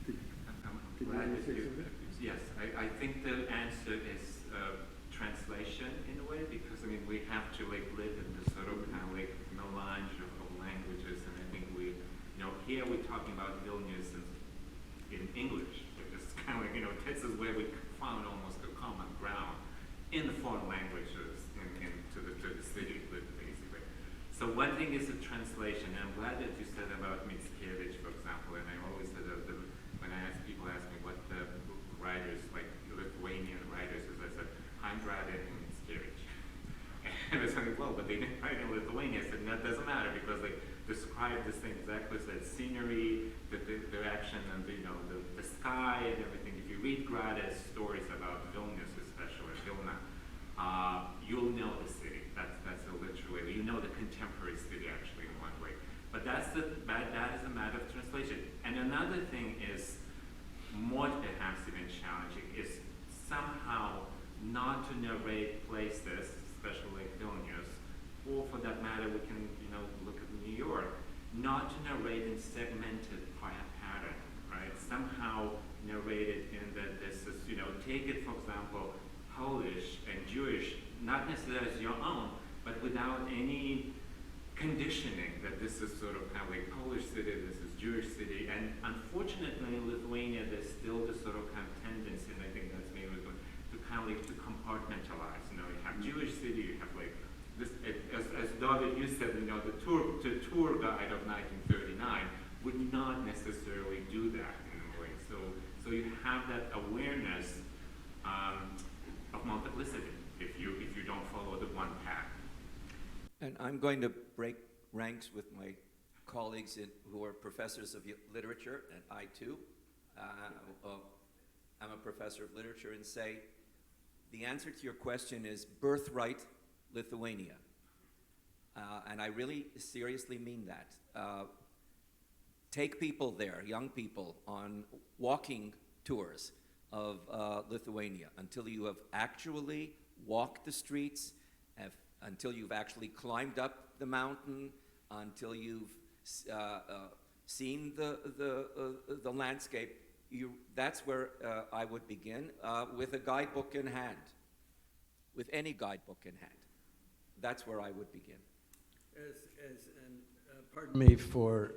I'm glad that you, yes, I think the answer is translation in a way, because I mean we have to like live in this sort of kind of like melange of languages, and I think we, you know, here we're talking about Vilnius in English, which is kind of like, you know, this is where we found almost a common ground in the foreign languages to the city, basically. So one thing is the translation, and I'm glad that you said about Mickiewicz, for example, and I always said that when people ask me what the writers, like Lithuanian writers, is, I said, Andrade and Mickiewicz. And I said, well, but they didn't write in Lithuania. I said, that doesn't matter, because they describe the same exactly as that scenery, the direction, and the sky and everything. If you read Grade's stories about Vilnius, especially Vilna, you'll know the city. That's a literal way. You know the contemporary city actually in one way. But that is a matter of translation. And another thing is more perhaps even challenging is somehow not to narrate places, especially like Vilnius, or for that matter, we can look at New York, not to narrate in segmented pattern, right? Somehow narrate it in that this is, take it, for example, Polish and Jewish, not necessarily as your own, but without any conditioning that this is sort of kind of like Polish city, this is Jewish city. And unfortunately in Lithuania, there's still this sort of kind of tendency, and I think that's maybe to kind of like to compartmentalize. You have Jewish city, you have like this, as David, you said, the tour guide of 1939 would not necessarily do that in a way. So you have that awareness of multiplicity if you don't follow the one path. And I'm going to break ranks with my colleagues who are professors of literature, and I too. I'm a professor of literature, and say the answer to your question is birthright Lithuania. And I really seriously mean that. Take people there, young people, on walking tours of Lithuania until you have actually walked the streets, until you've actually climbed up the mountain, until you've seen the landscape. That's where I would begin, with a guidebook in hand, with any guidebook in hand. That's where I would begin. Pardon me for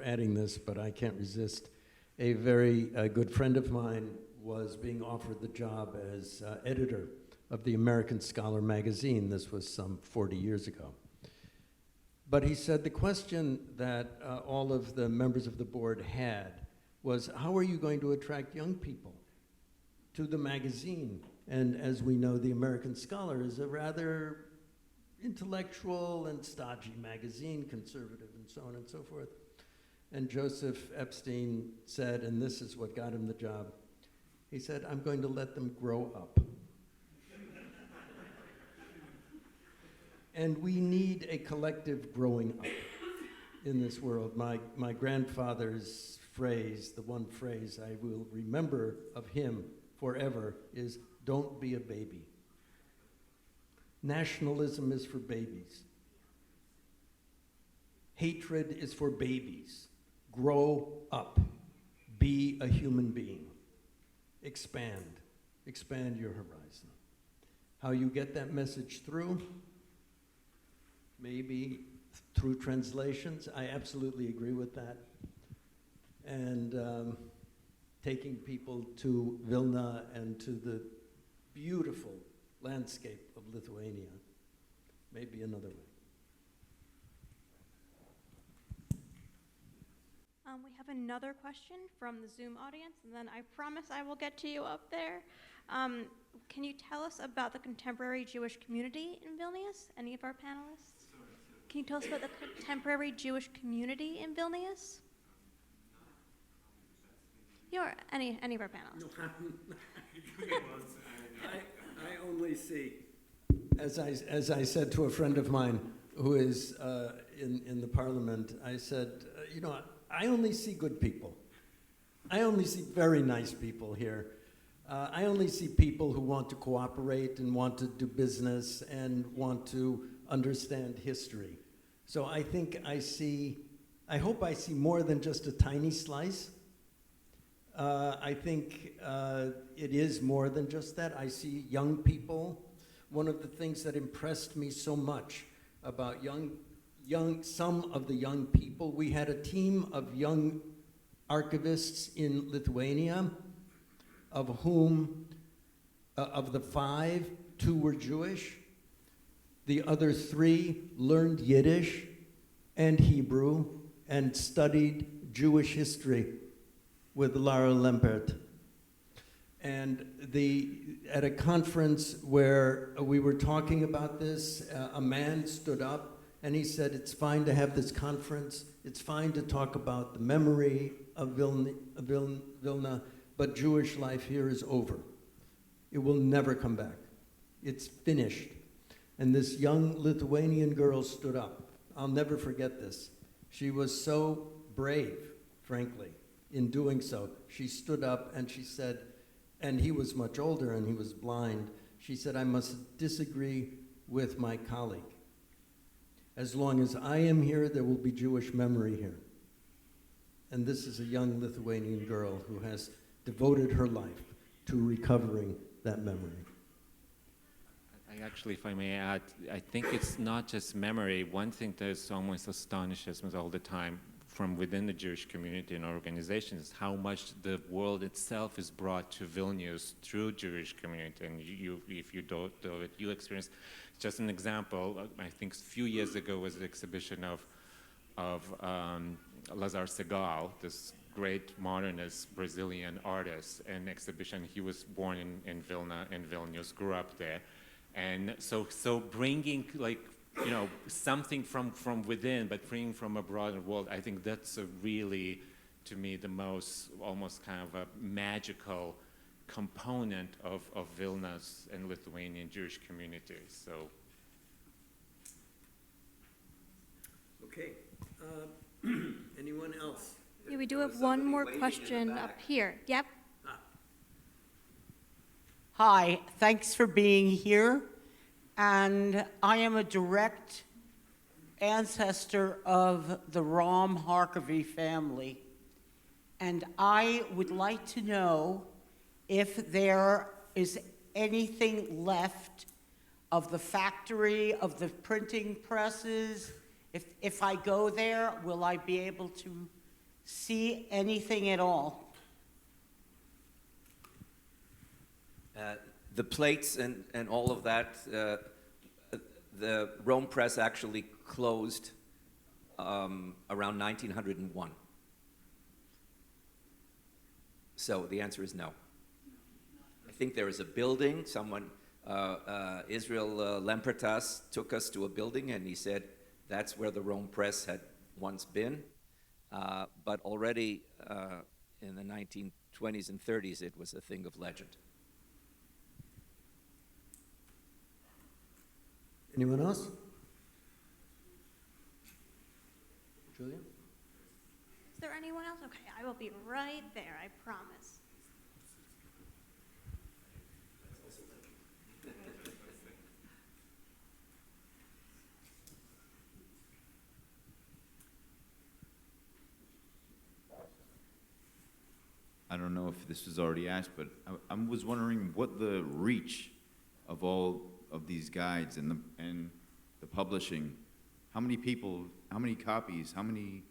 adding this, but I can't resist. A very good friend of mine was being offered the job as editor of the American Scholar magazine. This was some 40 years ago. But he said the question that all of the members of the board had was, how are you going to attract young people to the magazine? And as we know, the American Scholar is a rather intellectual and stodgy magazine, conservative and so on and so forth. And Joseph Epstein said, and this is what got him the job, he said, I'm going to let them grow up. And we need a collective growing up in this world. My grandfather's phrase, the one phrase I will remember of him forever, is don't be a baby. Nationalism is for babies. Hatred is for babies. Grow up. Be a human being. Expand. Expand your horizon. How you get that message through? Maybe through translations. I absolutely agree with that. And taking people to Vilna and to the beautiful landscape of Lithuania. Maybe another way. We have another question from the Zoom audience, and then I promise I will get to you up there. Can you tell us about the contemporary Jewish community in Vilnius? Any of our panelists? Can you tell us about the contemporary Jewish community in Vilnius? Any of our panelists? I only see, as I said to a friend of mine who is in the parliament, I said, I only see good people. I only see very nice people here. I only see people who want to cooperate and want to do business and want to understand history. So I think I hope I see more than just a tiny slice. I think it is more than just that. I see young people. One of the things that impressed me so much about some of the young people, we had a team of young archivists in Lithuania, of whom, of the 5, 2 were Jewish. The other 3 learned Yiddish and Hebrew and studied Jewish history with Lara Lempert. And at a conference where we were talking about this, a man stood up and he said, it's fine to have this conference, it's fine to talk about the memory of Vilna, but Jewish life here is over. It will never come back. It's finished. And this young Lithuanian girl stood up. I'll never forget this. She was so brave, frankly, in doing so. She stood up and she said, and he was much older and he was blind, she said, I must disagree with my colleague. As long as I am here, there will be Jewish memory here. And this is a young Lithuanian girl who has devoted her life to recovering that memory. I actually, if I may add, I think it's not just memory. One thing that almost astonishes me all the time from within the Jewish community and organizations, how much the world itself is brought to Vilnius through Jewish community. And if you don't know it, you experience. Just an example, I think a few years ago was the exhibition of Lazar Segal, this great modernist Brazilian artist, an exhibition. He was born in Vilna, in Vilnius, grew up there. And so bringing something from within, but bringing from a broader world, I think that's really, to me, the most almost kind of a magical component of Vilna's and Lithuanian Jewish communities. So. Okay. Anyone else? Yeah, we do have one more question up here. Yep. Hi, thanks for being here. And I am a direct ancestor of the Rom Harkavy family. And I would like to know if there is anything left of the factory, of the printing presses. If I go there, will I be able to see anything at all? The plates and all of that, the Rome press actually closed around 1901. So the answer is no. I think there is a building. Someone, Israel Lempertas, took us to a building and he said that's where the Rome press had once been. but already in the 1920s and 30s, it was a thing of legend. Anyone else? Julia? Is there anyone else? Okay, I will be right there, I promise. I don't know if this was already asked, but I was wondering what the reach of all of these guides and the publishing, how many people, how many copies, how many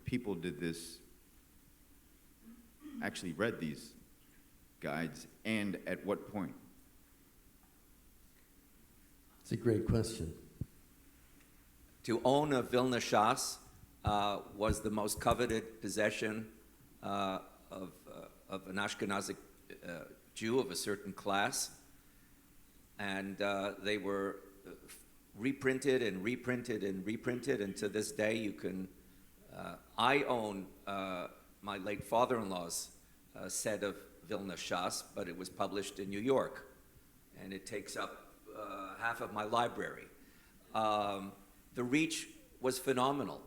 people did this actually read these guides, and at what point? It's a great question. To own a Vilna Shas was the most coveted possession of an Ashkenazic Jew of a certain class, and they were reprinted and reprinted and reprinted, and to this day you can, I own my late father-in-law's set of Vilna Shas, but it was published in New York, and it takes up half of my library. The reach was phenomenal.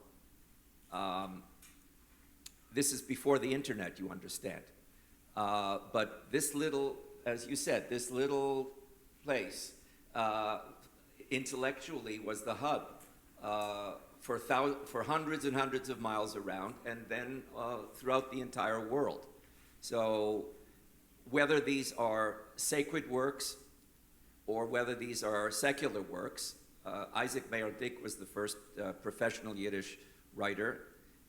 This is before the internet, you understand. But this little, as you said, this little place intellectually was the hub for hundreds and hundreds of miles around, and then throughout the entire world. So whether these are sacred works or whether these are secular works, Isaac Mayer Dick was the first professional Yiddish writer,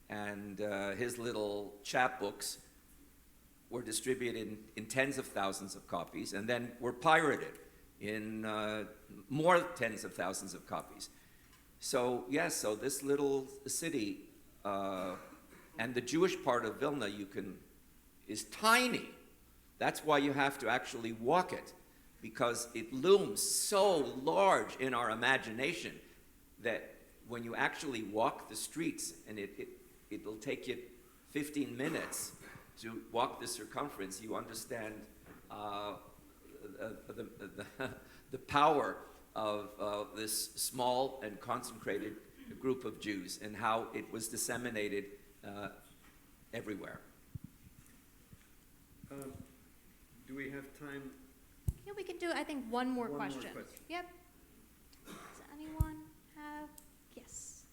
and his little chapbooks were distributed in tens of thousands of copies, and then were pirated in more tens of thousands of copies. So yes, so this little city, and the Jewish part of Vilna is tiny. That's why you have to actually walk it, because it looms so large in our imagination that when you actually walk the streets, and it'll take you 15 minutes to walk the circumference, you understand the power of this small and concentrated group of Jews and how it was disseminated everywhere. Do we have time? Yeah, we can do, I think, one more question. Yep. Does anyone have? Yes.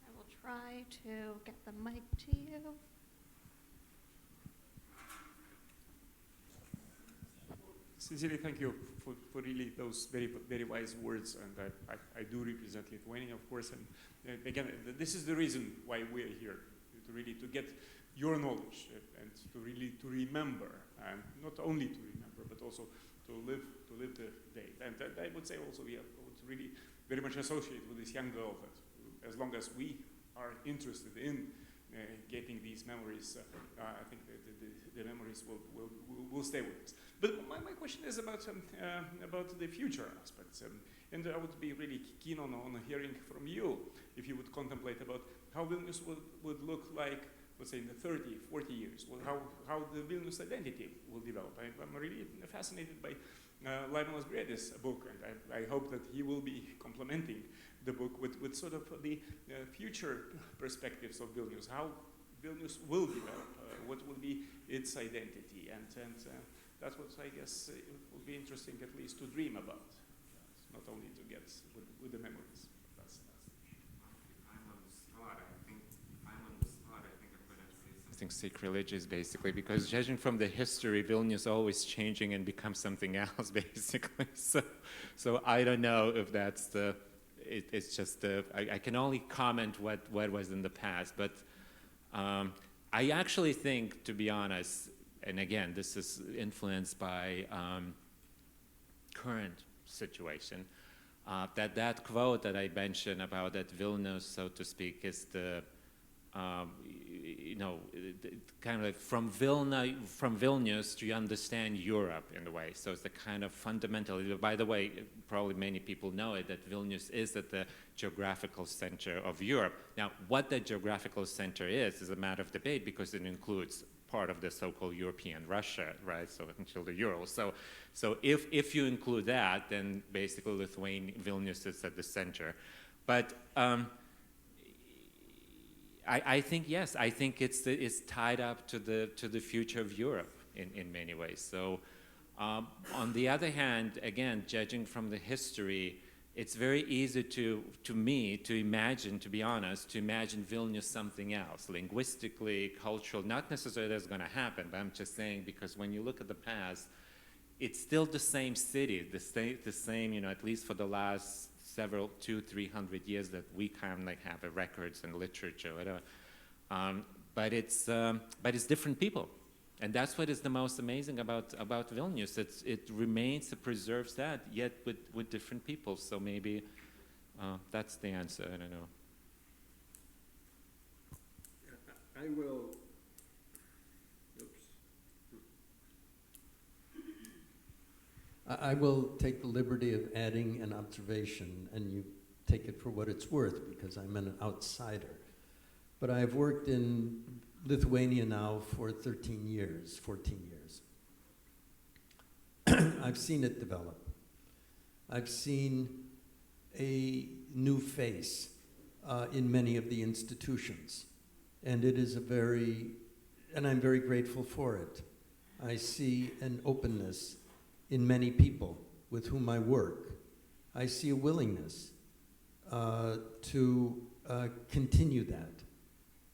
I will try to get the mic to you. Sincerely, thank you for really those very, very wise words, and I do represent Lithuania, of course, and again, this is the reason why we're here, to get your knowledge and to remember, and not only to remember, but also to live the day. And I would say also we would really very much associate with this young girl that as long as we are interested in getting these memories, I think the memories will stay with us. But my question is about the future aspects, and I would be really keen on hearing from you if you would contemplate about how Vilnius would look like, let's say, in the 30, 40 years, how the Vilnius identity will develop. I'm really fascinated by Lionel Briedis' book, and I hope that he will be complementing the book with sort of the future perspectives of Vilnius, how Vilnius will develop, what will be its identity, and that's what I guess it will be interesting at least to dream about, not only to get with the memories. That's I'm on the spot. I think I'm going to say something sacrilegious, basically, because judging from the history, Vilnius always changing and becomes something else, basically. So I don't know if that's the. It's just I can only comment what was in the past, but I actually think, to be honest, and again, this is influenced by current situation, that quote that I mentioned about that Vilnius, so to speak, is the kind of like from Vilnius, you understand Europe in a way. So it's the kind of fundamental. By the way, probably many people know it, that Vilnius is at the geographical center of Europe. Now, what that geographical center is a matter of debate because it includes part of the so-called European Russia, right? So until the Urals. So if you include that, then basically Vilnius is at the center. But I think yes, I think it's tied up to the future of Europe in many ways. So on the other hand, again, judging from the history, it's very easy to me to imagine, to be honest, to imagine Vilnius something else, linguistically, cultural. Not necessarily that's going to happen, but I'm just saying because when you look at the past, it's still the same city, the same, at least for the last 200-300 years that we kind of like have records and literature, whatever. But it's different people. And that's what is the most amazing about Vilnius. It remains, it preserves that, yet with different people. So maybe that's the answer, I don't know. I will, I will take the liberty of adding an observation, and you take it for what it's worth, because I'm an outsider. But I've worked in Lithuania now for 14 years. I've seen it develop. I've seen a new face in many of the institutions. And it is and I'm very grateful for it. I see an openness in many people with whom I work. I see a willingness to continue that.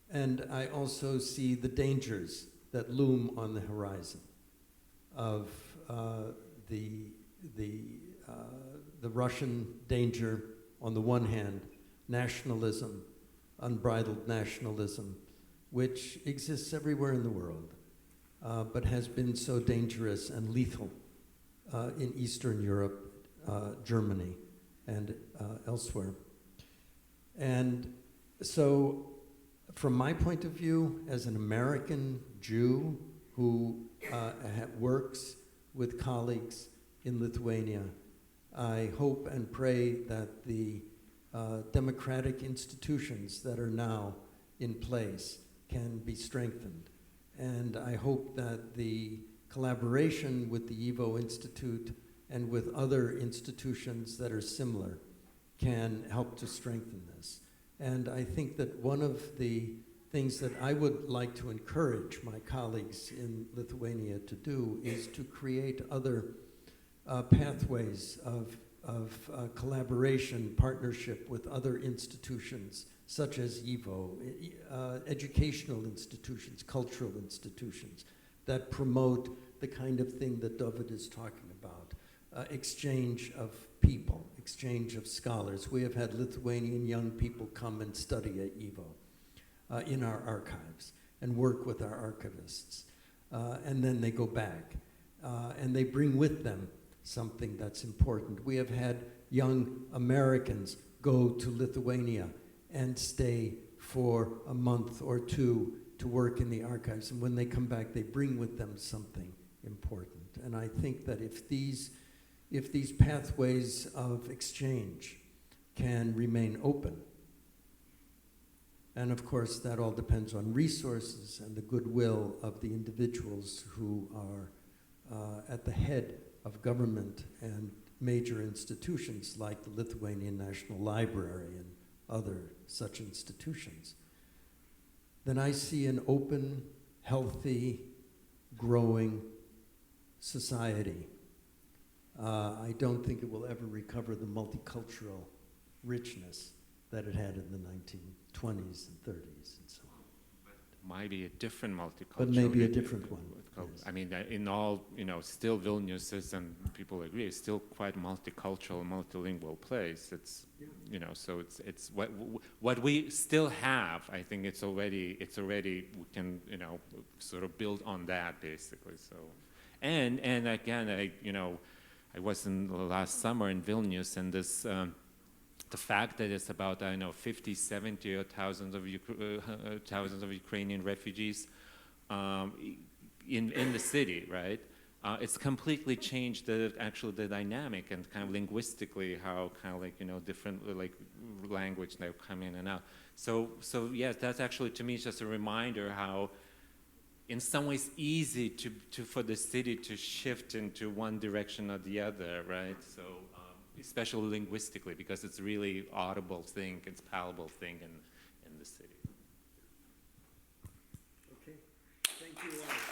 And I also see the dangers that loom on the horizon of the Russian danger on the one hand, nationalism, unbridled nationalism, which exists everywhere in the world, but has been so dangerous and lethal in Eastern Europe, Germany, and elsewhere. And so, from my point of view, as an American Jew who works with colleagues in Lithuania, I hope and pray that the democratic institutions that are now in place can be strengthened. And I hope that the collaboration with the Evo Institute and with other institutions that are similar can help to strengthen this. And I think that one of the things that I would like to encourage my colleagues in Lithuania to do is to create other pathways of collaboration, partnership with other institutions, such as Evo, educational institutions, cultural institutions, that promote the kind of thing that David is talking about, exchange of people, exchange of scholars. We have had Lithuanian young people come and study at Evo in our archives and work with our archivists. And then they go back and they bring with them something that's important. We have had young Americans go to Lithuania and stay for a month or two to work in the archives. And when they come back, they bring with them something important. And I think that if these pathways of exchange can remain open, and of course that all depends on resources and the goodwill of the individuals who are at the head of government and major institutions like the Lithuanian National Library and other such institutions, then I see an open, healthy, growing society. I don't think it will ever recover the multicultural richness that it had in the 1920s and 30s and so on. Might be a different multicultural. But maybe a different one. Yes. I mean, in all, still Vilnius is, and people agree, it's still quite multicultural, multilingual place. It's, so it's what we still have. I think it's already we can, sort of build on that basically. So, and again, I was in last summer in Vilnius, and this the fact that it's about, I don't know, 50, 70 or thousands of Ukrainian refugees in the city, right? It's completely changed the dynamic and kind of linguistically how kind of like, you know, different like language now come in and out. So yes, that's actually to me just a reminder how in some ways easy for the city to shift into one direction or the other, right? So especially linguistically, because it's really audible thing, it's palatable thing in the city. Okay, thank you all.